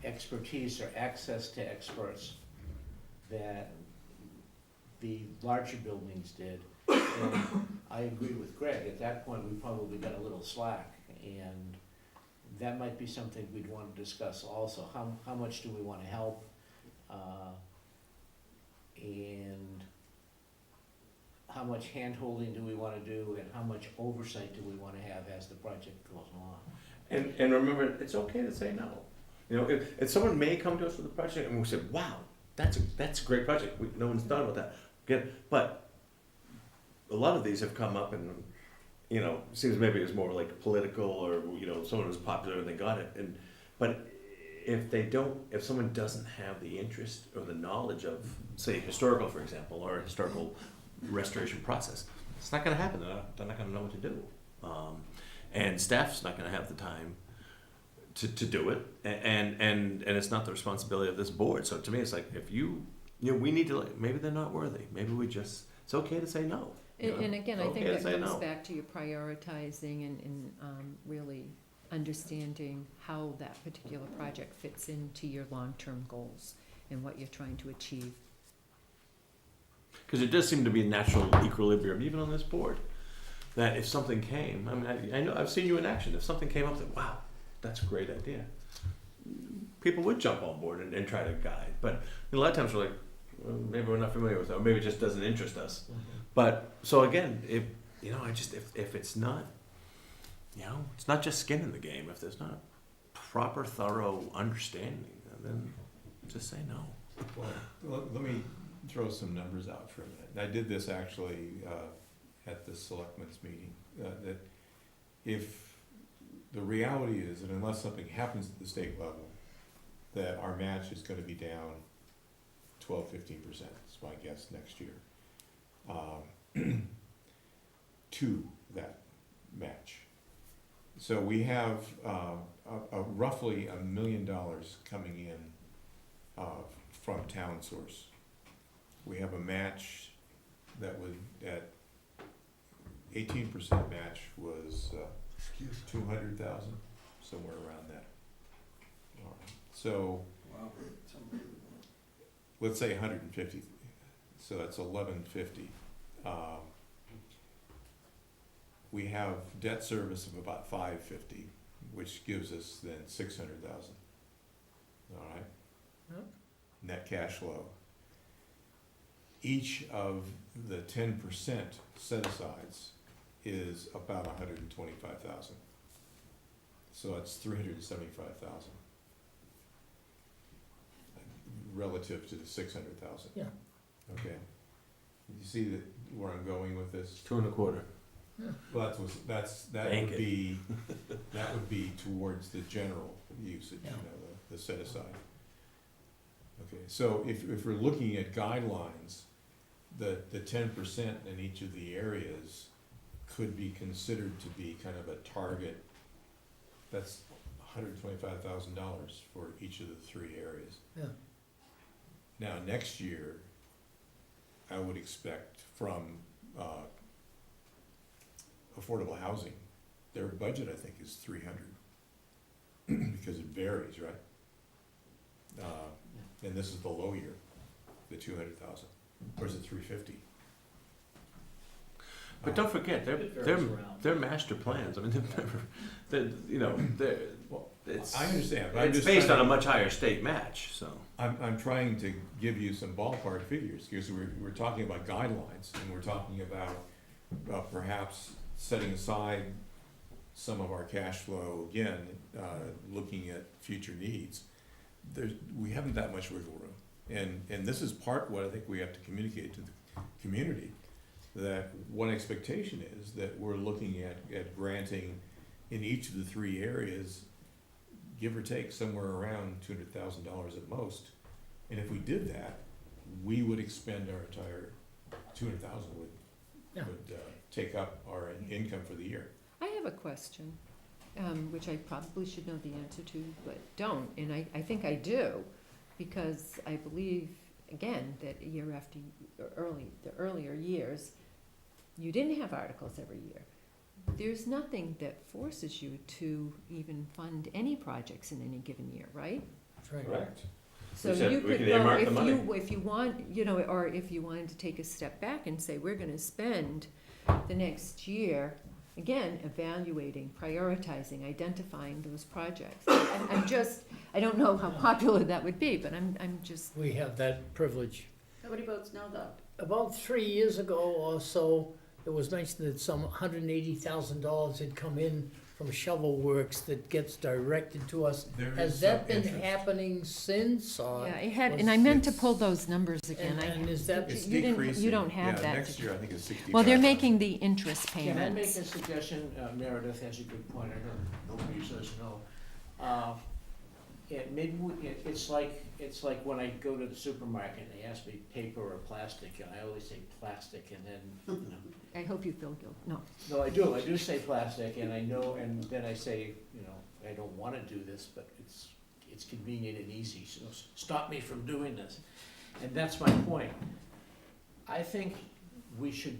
expertise or access to experts that the larger buildings did. And I agree with Greg, at that point, we probably got a little slack. And that might be something we'd wanna discuss also. How much do we wanna help? And how much hand-holding do we wanna do, and how much oversight do we wanna have as the project goes along? And remember, it's okay to say no. You know, if someone may come to us with a project and we say, wow, that's a great project, no one's thought about that. But a lot of these have come up and, you know, seems maybe it was more like political, or, you know, someone was popular and they got it. But if someone doesn't have the interest or the knowledge of, say, historical, for example, or a historical restoration process, it's not gonna happen, they're not gonna know what to do. And staff's not gonna have the time to do it, and it's not the responsibility of this board. So to me, it's like, if you know, we need to, like, maybe they're not worthy, maybe it's okay to say no. you know? And again, I It's think okay to that say comes no. back to your prioritizing and really understanding how that particular project fits into your long-term goals and what you're trying to achieve. Because it does seem to be a natural equilibrium, even on this board, that if something came, I mean, I know, I've seen you in action, if something came up that, wow, that's a great idea, people would jump on board and try to guide. But a lot of times we're like, well, maybe we're not familiar with it, or maybe it just doesn't interest us. But, so again, if it's not, you know, it's not just skin in the game, if there's not proper, thorough understanding, then just say no. Well, let me throw some numbers out for a minute. And I did this actually at the selectmen's meeting, that if the reality is that unless something happens at the state level, that our match is gonna be down 12–15%, is my guess, next year. To that match. So we have roughly $1 million coming in from town source. We have a match that would, at 18% match was 200,000, somewhere around that. All right. So Wow, it's unbelievable. let's say 150, so that's 1150. We have debt service of about 550, which gives us then 600,000. All right? Yep. Net cash flow. Each of the 10% set-asides is about 125,000. So that's 375,000 relative to the 600,000. Yeah. Okay. You see that where I'm going with this? 2.25. Well, that Bank would it. be, that would be towards the general usage, you Yeah. know, the set aside. Okay, so if we're looking at guidelines, the 10% in each of the areas could be considered to be kind of a target. That's $125,000 for each of the three areas. Yeah. Now, next year, I would expect from affordable housing, their budget, I think, is 300, because it varies, right? And this is the low year, the 200,000, or is it 350? But don't forget, It varies around. they're master plans. I mean, Well, it's I understand, but I'm it's just based on trying a to- much higher state match. So I'm trying to give you some ballpark figures, because we're talking about guidelines, and we're talking about perhaps setting aside some of our cash flow, again, looking at future needs. We haven't that much wiggle room, and this is part what I think we have to communicate to the community, that one expectation is that we're looking at granting in each of the three areas, give or take, somewhere around $200,000 at most. And if we did that, we would expend our entire 200,000 Yeah. would take up our income for the year. I have a question, which I probably should know the answer to, but don't, and I think I do, because I believe, again, that year after, the earlier years, you didn't have articles every year. There's nothing that forces you to even fund any projects in any given year, right? That's right. correct. So said you we could could go, earmark the money. if you want, you know, or if you wanted to take a step back and say, we're gonna spend the next year again, evaluating, prioritizing, identifying those projects. I don't know how popular that would be, but I'm just, We have that privilege. Nobody votes no, though. About 3 years ago or so, it was mentioned that some $180,000 had come in from Shovel Works that gets directed to us. There is Has that some been interest. happening since, or? yeah, it had, and I meant to pull those numbers again. And is that, It's You didn't- you decreasing. don't have Yeah, that next to- year, I think it's 65. Well, they're making the interest Can I make payments. a suggestion, Meredith, as you could point out, nobody says no. It's like when I go to the supermarket and they ask me paper or plastic, and I always say plastic, and then, you know, I hope you feel guilty, no. no, I do say plastic, and I know, and then I say, you know, I don't wanna do this, but it's convenient and easy, so stop me from doing this. And that's my point. I think we should,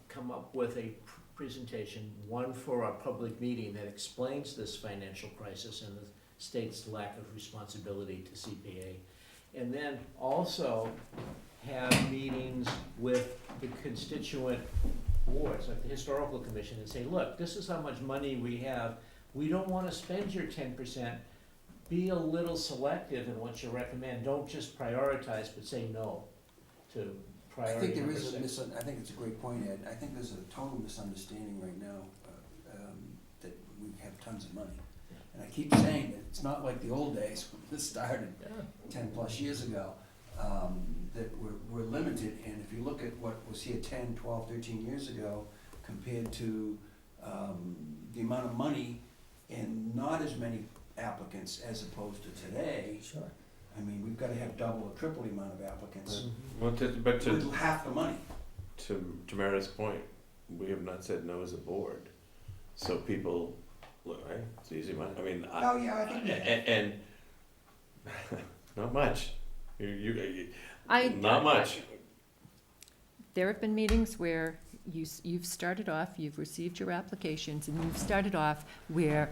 come up with a presentation, one for our public meeting that explains this financial crisis and the state's lack of responsibility to CPA. And then also have meetings with the constituent boards, like the historical commission, and say, look, this is how much money we have. We don't wanna spend your 10%. Be a little selective in what you recommend. Don't just prioritize, but say no to I priority think there number is six. I think it's a great point, Ed. I think there's a total misunderstanding right now, that we have tons of money. And I keep saying that it's not like the old days when this started 10+ years ago, that we're limited. And if you look at what was here 10, 12, 13 years ago compared to the amount of money and not as many applicants as opposed to today, sure. I mean, we've gotta have double or triple the amount of applicants Well, but with half the money. to Meredith's point, we have not said no as a board. So people, look, right, it's easy money, I mean, Oh, yeah, I think that. and not much. You, I- not much. There have been meetings where you've started off, you've received your applications, and you've started off where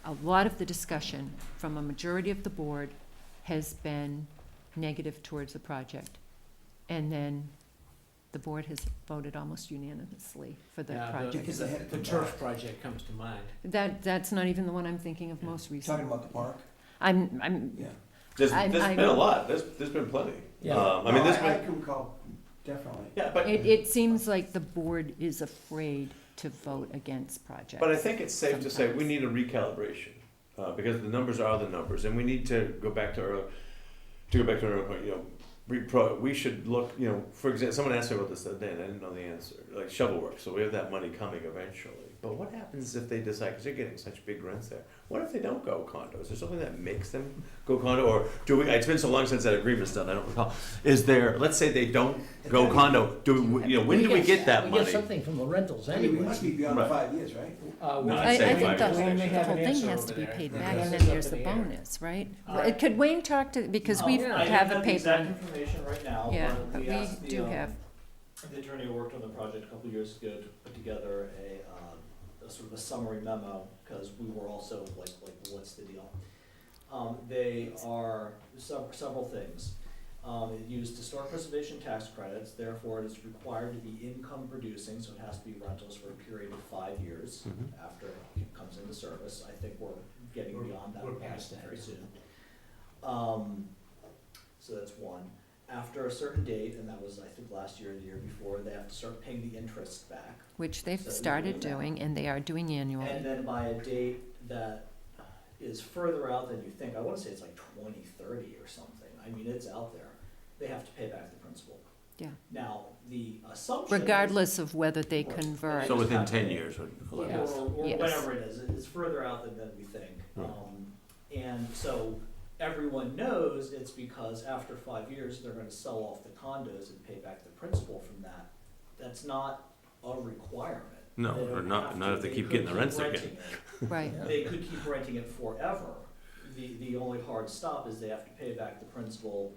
a lot of the discussion from a majority of the board has been negative towards the project. And then the board has voted almost unanimously for the Yeah, project. Because they had it The come turf back. project comes to mind. That's not even the one I'm thinking of most Talking recently. about the park? I'm, Yeah. There's I'm- been a lot, there's been plenty. Yeah. I mean, No, there's I been, can recall, definitely. yeah, but, it seems like the board is afraid to vote against projects. but I think it's safe to say we sometimes. need a recalibration, because the numbers are the numbers, and we need to go back to earlier, point, you know, we should look, you know, for example, someone asked me about this the other day, and I didn't know the answer, like shovel work, so we have that money coming eventually. But what happens if they decide, because they're getting such big rents there, what if they don't go condo? Is there something that makes them go condo, or do we, it's been so long since that agreement's done, I don't recall. Is there, let's say they don't go condo, you know, when do we get that We money? get something from the rentals I mean, we anyway. must be beyond the Right. 5 years, right? No, I I'd say think 5 the years. We may the have whole an thing answer has over to be there. paid Yeah. back, and This then is there's up the in the air. bonus, right? Uh, Could Wayne talk to, because we yeah. I have don't a the exact paper, information right now, yeah, but but we we asked do have, the attorney who worked on the project a couple years ago to put together a sort of a summary memo, because we were also like, what's the deal? They are several things. It used historic preservation tax credits, therefore it is required to be income producing, so it has to be rentals for a period of 5 years Mhm. after it comes into service. I think we're getting beyond that. We're past that, very yeah. soon. So that's one. After a certain date, and that was, I think, last year or the year before, they have to start paying the interest back. which they've So started doing that. doing, and they are doing And annually. then by a date that is further out than you think, I wanna say it's like 2030 or something, I mean, it's out there, they have to pay back the principal. Yeah. Now, the assumption is. Regardless of whether they Right. convert. So within 10 years or 11 Or, years. or Yes. whatever it is, it's further out than we think. Right. And so everyone knows it's because after 5 years, they're gonna sell off the condos and pay back the principal from that. That's not a requirement. No, They or don't not, have not to. if they They keep could getting the keep rents they're renting getting. it. Right, They could keep renting it forever. The only hard stop is they have to pay back the principal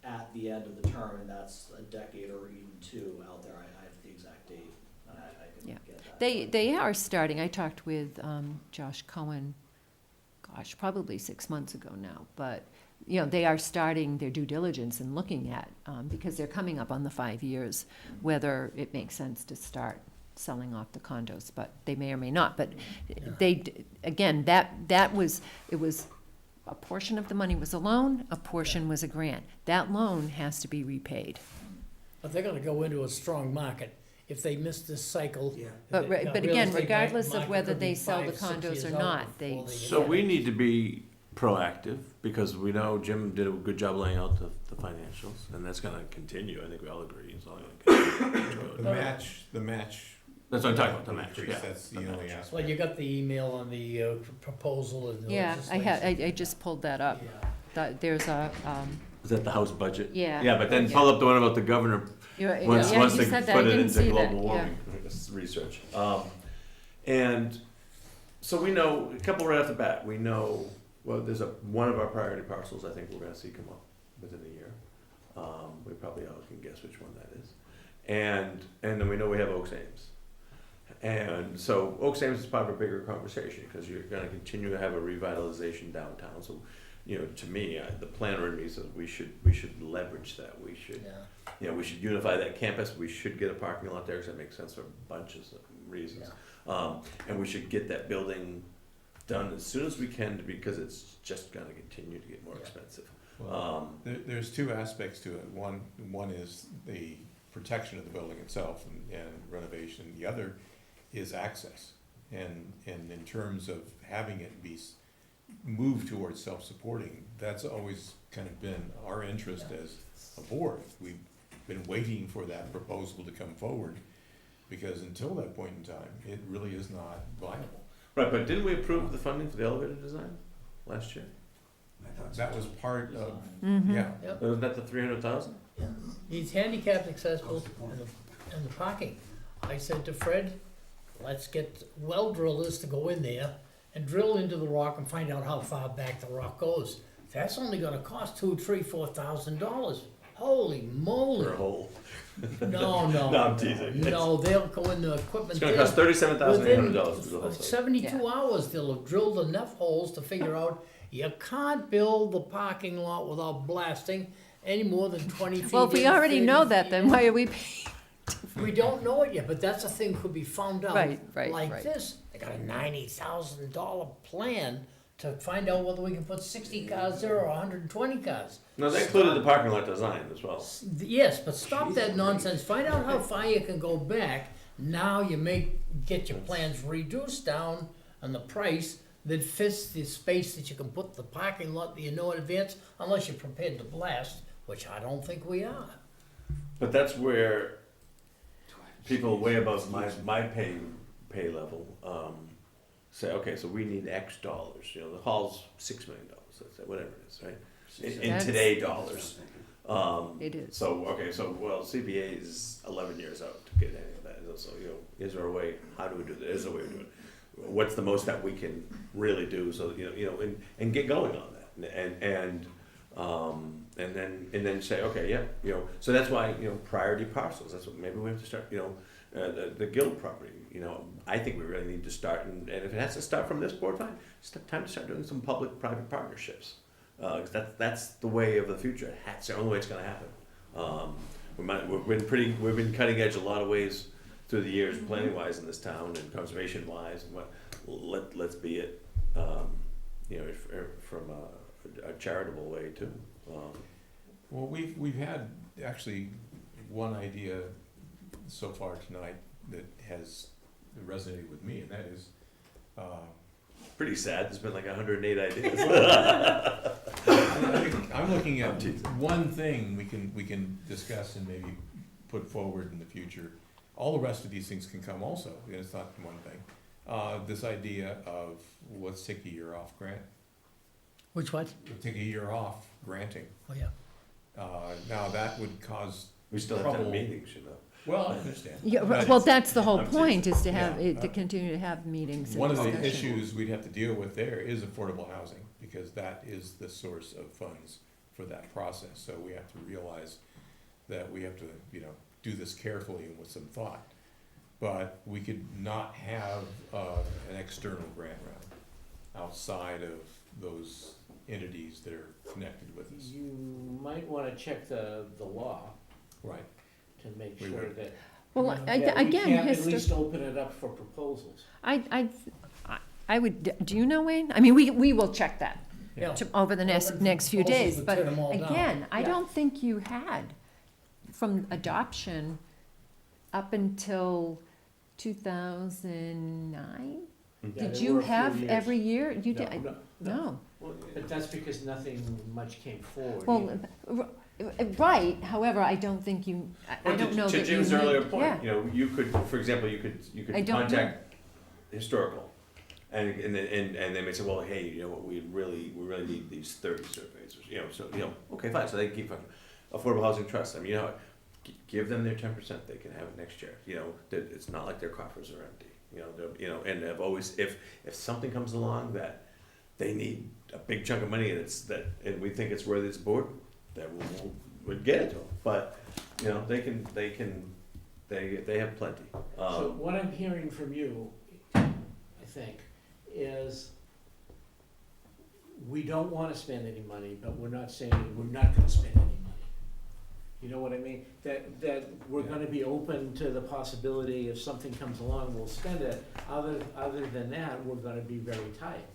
at the end of the term, and that's a decade or even 2 out there. I have the exact date, and I can Yeah. get that. they are starting, I talked with Josh Cohen, gosh, probably 6 months ago now, but, you know, they are starting their due diligence and looking at, because they're coming up on the 5 years, whether it makes sense to start selling off the condos, but they may or may not. But again, that was, it was, a portion of the money was a loan, a portion was a grant. That loan has to be repaid. But they're gonna go into a strong market. If they miss this cycle. Yeah. But, the but real again, estate regardless of market whether could be they sell the 5-6 condos years or out not, before they, So we need to be proactive, because we know Jim did a good job laying out the financials, and that's gonna continue, I think we all agree, it's all gonna continue. The match. That's what I'm talking about, the match, increase, yeah. That's the The only match. aspect. Well, you got the email on the proposal and the yeah, legislation. I just pulled that up. Yeah. There's a, Is that the House budget? yeah. Yeah, but then Yeah. pull up the one about the governor, Yeah, once you they said that. put I it didn't into see that. global warming research. And so we know, a couple right off the bat, we know, well, there's one of our priority parcels I think we're gonna see come up within a year. We probably all can guess which one that is. And then we know we have Oaks Ames. And so Oaks Ames is part of a bigger conversation, because you're gonna continue to have a revitalization downtown. So, you know, to me, the planner in me says we should leverage that. We should, Yeah. you know, we should unify that campus. We should get a parking lot there, because that makes sense for bunches of reasons. And we should get that building done as soon as we can, because it's just gonna continue to get more Yeah. expensive. Well, there's two aspects to it. One is the protection of the building itself and renovation. The other is access. And in terms of having it be moved towards self-supporting, that's always kind of been our interest as a board. We've been waiting for that proposal to come forward, because until that point in time, it really is not viable. Right, but didn't we approve the funding for the elevator design last year? I thought so. That was part of, Mhm. yeah. Yep. Wasn't that the 300,000? Needs handicapped accessible and the parking. I said to Fred, let's get well drillers to go in there and drill into the rock and find out how far back the rock goes. That's only gonna cost $2,000, $3,000, $4,000. Holy moly. For a hole. No, No, I'm teasing. No, they'll go in the equipment. It's gonna there. cost $37,800 to do the Within whole thing. 72 hours, they'll have drilled enough holes to figure out you can't build the parking lot without blasting any more than 20 feet. Well, if we in, already 30 know feet that, then in. why are we paying? We don't know it yet, but that's a thing could be found out Right, like right. this. They got a $90,000 plan to find out whether we can put 60 cars there or 120 cars. No, that included the parking lot design as well. Yes, but stop that nonsense. Find out how far you can go back. Now you get your plans reduced down on the price that fits the space that you can put the parking lot that you know in advance, unless you're prepared to blast, which I don't think we are. But that's where people way above my pay level say, okay, so we need X dollars. You know, the hall's $6 million. Let's say, whatever it is, right? In That's- today dollars. It is. So okay, so well, CPA is 11 years out to get any of that. So you know, is there a way? How do we do that? Is there a way to do it? What's the most that we can really do? So you know, and get going on that, and then say, okay, yeah, you know. So that's why, you know, priority parcels. That's what maybe we have to start. You know, the guild property. You know, I think we really need to start, and if it has to start from this board, fine. It's time to start doing some public-private partnerships. 'Cause that's the way of the future. That's the only way it's going to happen. We've been cutting edge a lot of ways through the years, planning wise in this town and conservation wise, and let's be it, you know, from a charitable way too. Well, we've had actually one idea so far tonight that has resonated with me, and that is, Pretty sad. There's been like 108 ideas. I'm looking at one thing we can discuss and maybe put forward in the future. All the rest of these things can come also, and it's not one thing. This idea of let's take a year off grant, Which what? take a year off granting. Oh, yeah. Now that would cause, We still have to have Trouble. meetings, you know. well, I understand. Yeah, But well, that's the whole I'm point, is to have, Yeah. to continue to have meetings and one of the discussion. issues we'd have to deal with there is affordable housing, because that is the source of funds for that process. So we have to realize that we have to, you know, do this carefully and with some thought. But we could not have an external grant round outside of those entities that are connected with us. You might wanna check the law Right. to make We sure would. that Well, Yeah. that we again, can't at least open it up for proposals. I would, do you know, Wayne? I mean, we will check that Yeah. over the next few Proposals days, would but tear them all down. again, I Yeah. don't think you had from adoption up until 2009? Yeah, Did there you were a few have years. every year? You No, did, no, no. Well, But that's because nothing much came forward. Well, right, however, I don't think you, I don't know that you To Jim's need- earlier point, yeah. you know, you could, for example, you could I don't contact historical. And they may say, well, hey, you know what, we really need these 30 surveys, you know, so, you know, okay, fine, so they can keep fucking. Affordable Housing Trust, I mean, you know, give them their 10%, they can have it next year, you know, it's not like their coffers are empty, you know, and I've always, if something comes along that they need a big chunk of money and and we think it's worthy of this board, then we'll get it to them, but, you know, they have plenty. So what I'm hearing from you, I think, is we don't wanna spend any money, but we're not saying we're not gonna spend any money. You know what I mean? That we're gonna be open to the possibility if something comes along, we'll spend it. Other than that, we're gonna be very tight.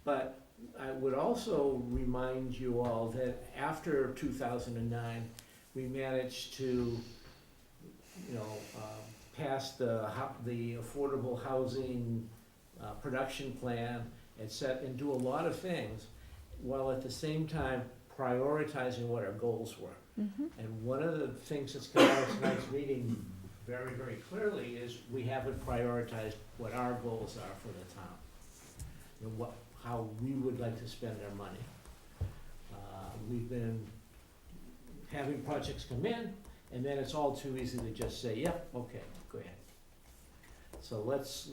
But I would also remind you all that after 2009, we managed to, pass the affordable housing production plan and do a lot of things, while at the same time prioritizing what our goals were. Mhm. And one of the things that's come out of tonight's meeting very, very clearly is we haven't prioritized what our goals are for the town. You know, how we would like to spend our money. We've been having projects come in, and then it's all too easy to just say, yep, okay, go ahead. So let's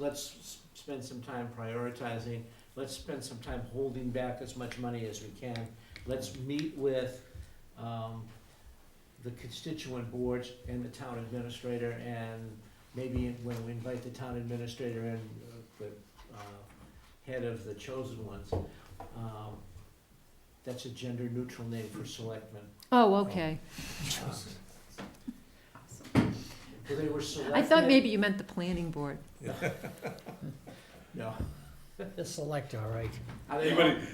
spend some time prioritizing, let's spend some time holding back as much money as we can. Let's meet with the constituent boards and the town administrator, and maybe when we invite the town administrator and the head of the chosen ones, that's a gender neutral name for selectmen. Oh, okay. Well, they were selected. I thought maybe you meant the planning board. No. The select, all right. Are they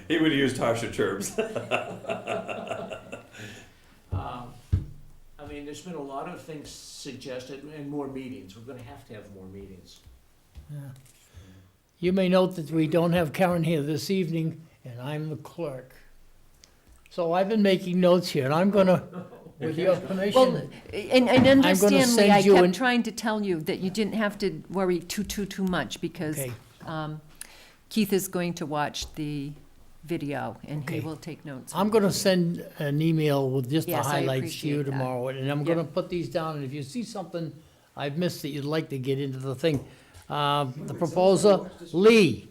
He would have used harsher terms. I mean, there's been a lot of things suggested and more meetings. We're gonna have to have more meetings. Yeah. You may note that we don't have Karen here this evening, and I'm the clerk. So I've been making notes here, and I'm gonna, with your Well, permission, and understand, Lee, send I you kept an- trying to tell you that you didn't have to worry too much, because okay, Keith is going to watch the video, and he Okay. will take notes. I'm gonna send an email with just the Yes, I highlights to you appreciate that. tomorrow, and I'm gonna put these down, and if you see something I've missed that you'd like to get into the thing, the proposer, Lee,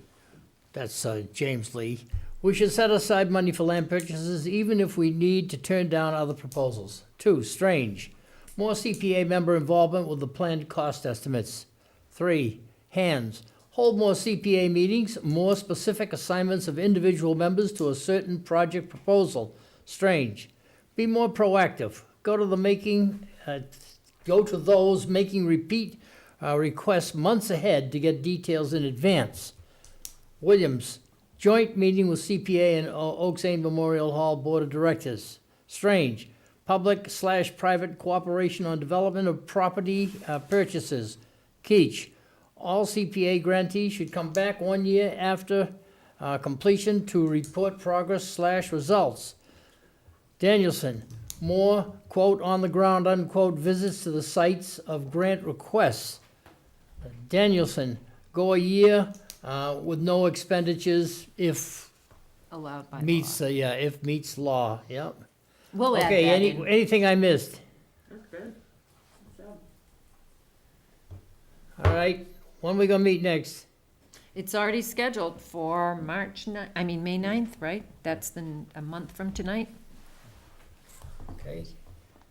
that's James Lee, we should set aside money for land purchases even if we need to turn down other proposals. 2, Strange, more CPA member involvement with the planned cost estimates. 3, Hands, hold more CPA meetings, more specific assignments of individual members to a certain project proposal. Strange, be more proactive, go to those making repeat requests months ahead to get details in advance. Williams, joint meeting with CPA and Oaks Aim Memorial Hall Board of Directors. Strange, public/private cooperation on development of property purchases. Keach, all CPA grantees should come back 1 year after completion to report progress/results. Danielson, more, quote, on the ground, unquote, visits to the sites of grant requests. Danielson, go a year with no expenditures if Allowed by meets, law. if meets law, yep. We'll add Okay, that in. anything I missed? All right, when we gonna meet next? It's already scheduled for May 9th, right? That's a month from tonight, Okay,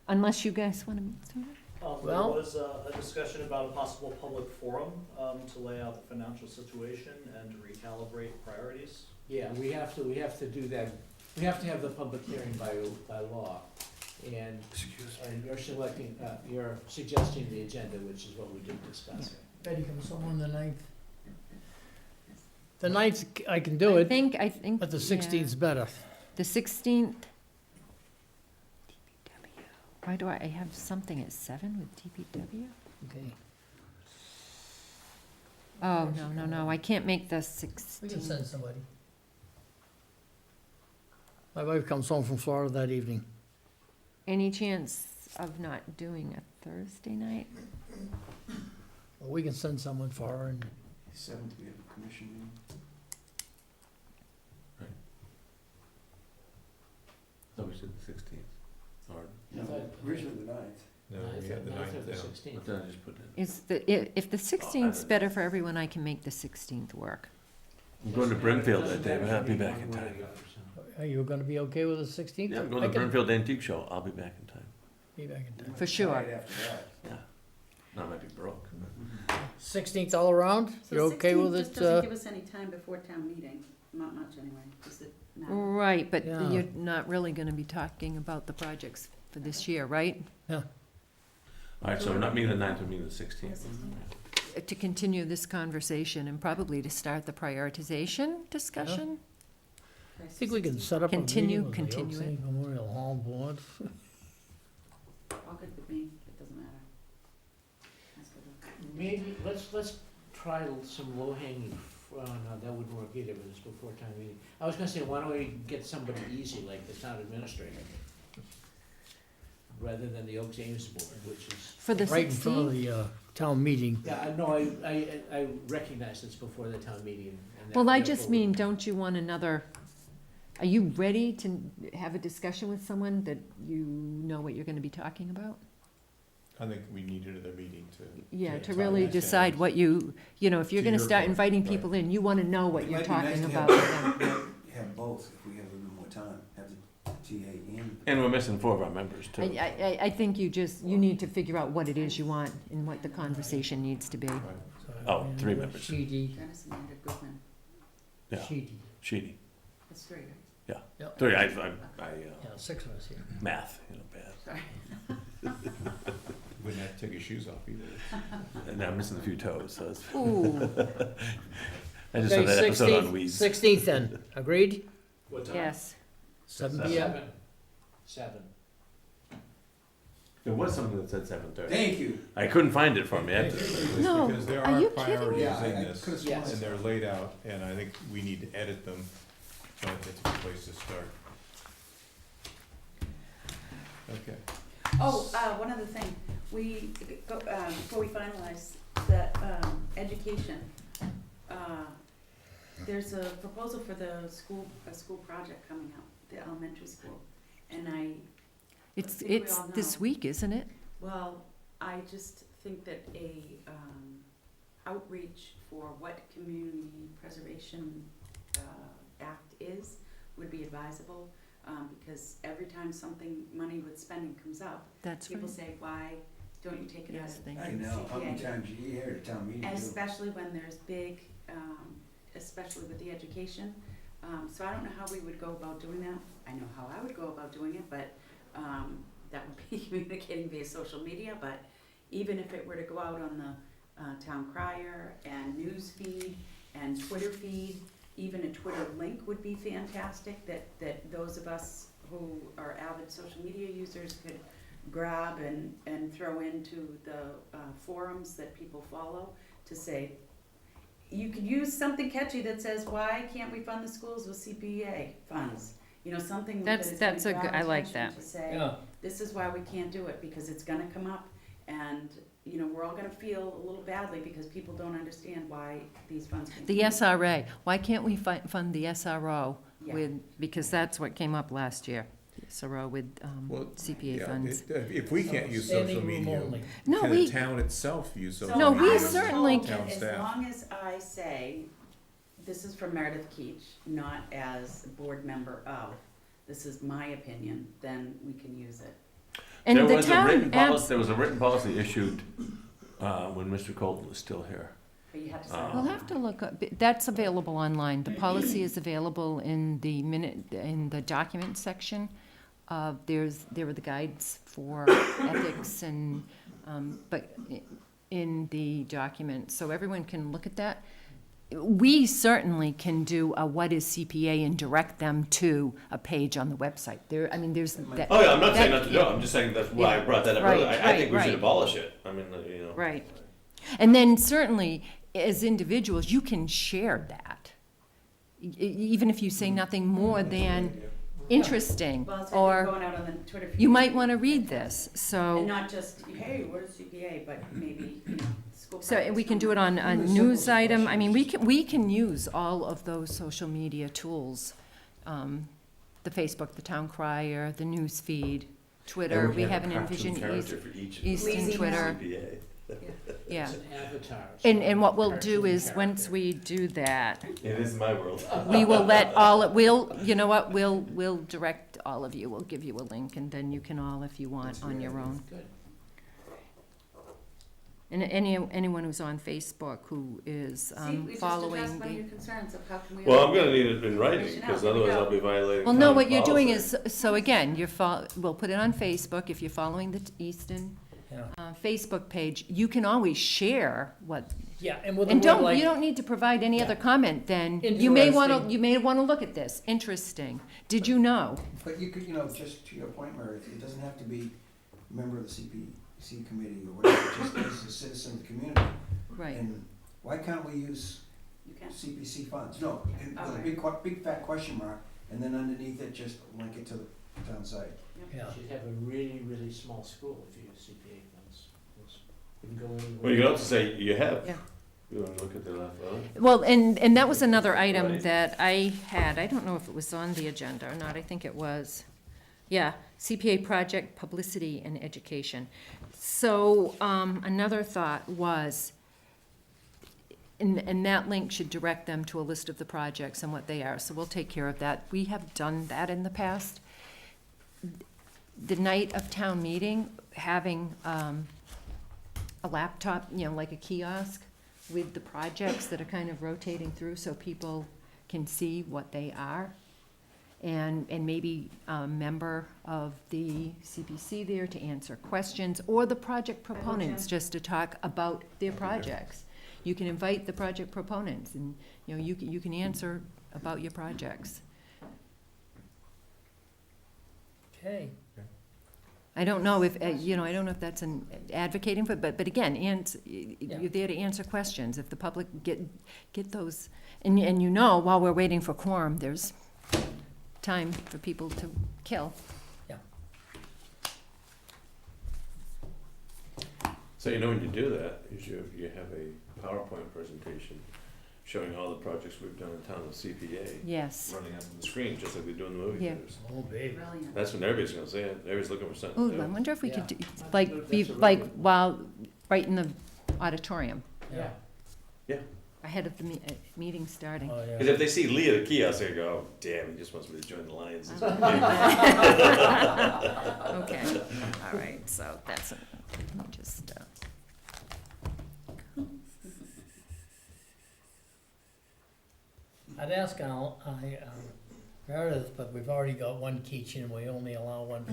unless you guys want to meet sooner. There Well- was a discussion about a possible public forum to lay out the financial situation and to recalibrate priorities. Yeah, we have to do that. We have to have the public hearing by law. And, and you're selecting, you're suggesting the agenda, which is what we did discuss. Betty comes home on the 9th. The 9th, I can do I it, think. but the yeah. 16th's better. The 16th. Why do I have something at 7 with DPW? Okay. Oh, no, I can't make the We can 16th. send somebody. My wife comes home from Florida that evening. Any chance of not doing a Thursday night? Well, we can send someone for her and, Seventh, we have a commission meeting. So we said the 16th, or, I thought- Originally the ninth. No, we had the 9th the down. 16th. what did I just put in? Is if the 16th's better for everyone, I can make the 16th work. I'm going to Brimfield that day, but I'll be back in time. are you gonna be okay with the 16th? Yeah, I'm going I to can Brimfield Antique Show, I'll be back in time. Be back in time. For sure. Right after that. Yeah, no, I might be broke. 16th all around? So You okay with 16 just it? doesn't give us any time before town meeting, not much anyway, does it matter? Right, but Yeah. you're not really gonna be talking about the projects for this year, right? All right, so not me the 9th, but me the 16th. To continue this conversation and probably to start the prioritization discussion? I think we can set up a Continue, meeting with the Oak continue it. St. Memorial Hall Board. All good with me, it doesn't matter. That's good. Maybe, let's try some low hanging, no, that wouldn't work either, but it's before town meeting. I was gonna say, why don't we get somebody easy, like the town administrator? Rather than the Oaks Ames board, which is, For the Right in front of 16th? the town meeting. yeah, I know, I recognize it's before the town meeting. And that- Well, I just therefore- mean, don't you want another, are you ready to have a discussion with someone that you know what you're gonna be talking about? I think we needed another meeting to. Yeah, to to talk really about decide standards. what you know, if you're To gonna your start point, inviting right. people in, you wanna know what It you're might be nice talking to about with them. Have both, if we have a little more time, have the TA and. And we're missing 4 of our members too. I think you need to figure out what it is you want and what the conversation needs to be. Right. So, Oh, and 3 we got members. Sheedy, Dennis and Andrew Goodman, Yeah. Sheedy, Sheedy, that's three, right? Yep. 3, yeah, 6 of us here. math, bad. Sorry. Wouldn't have to take your shoes off either. And I'm missing a few toes, so it's, Ooh, I just saw Okay, that episode on 16th, weeds. 16th then, agreed? What time? yes. 7 PM? 7. There was something that said 7:30. Thank you. I couldn't find it from you. It's No, because there are are you kidding me? priorities Yeah, in I this, could've Yes. sworn. and they're laid out, and I think we need to edit them, but it's a good place to start. Okay. Oh, one other thing, we, before we finalize the, education, there's a proposal for the school, a school project coming out, the elementary school, and It's think we it's all this know. week, isn't it? well, I just think that a, outreach for what community preservation, act is, would be advisable, because every time something, money with spending comes up, That's people right. say, why don't you take it out Yes, of thank I you. know, how many CPA? times you hear at town meeting, too. Especially when there's big, especially with the education. So I don't know how we would go about doing that. I know how I would go about doing it, but that would be communicating via social media. But even if it were to go out on the town crier and news feed and Twitter feed, even a Twitter link would be fantastic, that those of us who are avid social media users could grab and throw into the forums that people follow to say, you could use something catchy that says, why can't we fund the schools with CPA funds? You know, something that is gonna That's a draw good, I like attention that. to say, Yeah, this is why we can't do it, because it's gonna come up, and, you know, we're all gonna feel a little badly because people don't understand why these funds can't. The SRA, why can't we fund the SRO Yeah. with, because that's what came up last year, the SRO with Well, CPA Yeah, funds. if we can't use standing social room media, only. No, can we, the town itself use social So No, media? we I was certainly told that Town as staff. long as I say, this is from Meredith Keach, not as a board member of, this is my opinion, then we can use it. and There the was a town, written policy, there was a written policy issued when Mr. Colton was still here. But you have to Oh. we'll say, have to look up, that's available online. The policy is available in the document section there are the guides for ethics and, but in the document, so everyone can look at that. We certainly can do a what is CPA and direct them to a page on the website. There, I mean, there's that. Oh, yeah, I'm not saying that- not to do it, I'm just saying that's why I Yeah. brought that up Right, earlier. I think we right, should right. abolish it. I mean, you know. Right. And then certainly, as individuals, you can share that. Even if you say nothing more than interesting, Well, it's like or going out on the Twitter feed. you might want to read this, so. And not just, hey, what is CPA, but maybe, you know, school. So practice we can do it on a Even the news simple item, I mean, questions. we can use all of those social media tools. The Facebook, the Town Crier, the news feed, Twitter, And we can have an cartoon Envision character East, for each Easton Lazy Twitter, CPA. yeah. It's an avatar. And what we'll do Cartoon is, once character. we do that, It is my world. we will let you know what, we'll direct all of you, we'll give you a link, and then you can all, if you want, on your own. Good. And anyone who's on Facebook who is See, we just following addressed one of the. your concerns of how can we. Well, I'm gonna need it in writing, Information because out. There we otherwise go. I'll be violating. Well, no, town what you're doing policy. is, so again, we'll put it on Facebook, if you're following the Easton Yeah, Facebook page, you can always share what, yeah, and with a and word like. you don't need to provide any other Yeah. comment, then you may wanna, Interesting. look at this, interesting, did you know? But you could, you know, just to your point, Meredith, it doesn't have to be a member of the CPC committee or whatever, just as a citizen of the community. Right, And why can't we use You can. CPC funds? No, and with a Okay. big fat question mark, and then underneath it, just link it to the town site. Yeah, You should have a really, really small school if you use CPA funds. You can go in. Well, you can also say you have. Yeah. You wanna look at the left, well, and that was another item Right. that I had, I don't know if it was on the agenda or not, I think it was. Yeah, CPA project publicity and education. So, another thought was, and that link should direct them to a list of the projects and what they are, so we'll take care of that. We have done that in the past. The night of town meeting, having, a laptop, like a kiosk with the projects that are kind of rotating through so people can see what they are. And maybe a member of the CPC there to answer questions, or the project proponents, Jim. just to talk about their I'll be there. projects. You can invite the project proponents, and, you can answer about your projects. okay, I don't know if, I don't know if that's an advocating for, but again, Yeah. you're there to answer questions. If the public get those, and while we're waiting for quorum, there's time for people to kill. So when you do that, you have a PowerPoint presentation showing all the projects we've done in town with CPA. Yes. Running up on the screen, just like we do in the movie Yeah. theaters. oh, baby. Brilliant. That's when everybody's gonna see it, everybody's looking for something Ooh, to I do. wonder if we could Yeah. do, That's like, a like, really- while, right in the auditorium, Yeah, ahead of the meeting starting. oh, Because yeah. if they see Lee at a kiosk, they go, oh, damn, he just wants me to join the Lions. Okay, all right, so that's, let me just, I'd ask Meredith, but we've already got one keychain, and we only allow one.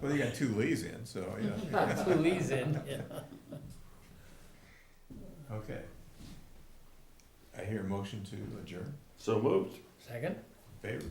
Well, you got two Lees in, so, yeah. Two Lees in, yeah. Okay. I hear a motion to adjourn. So moved. Second? Favor?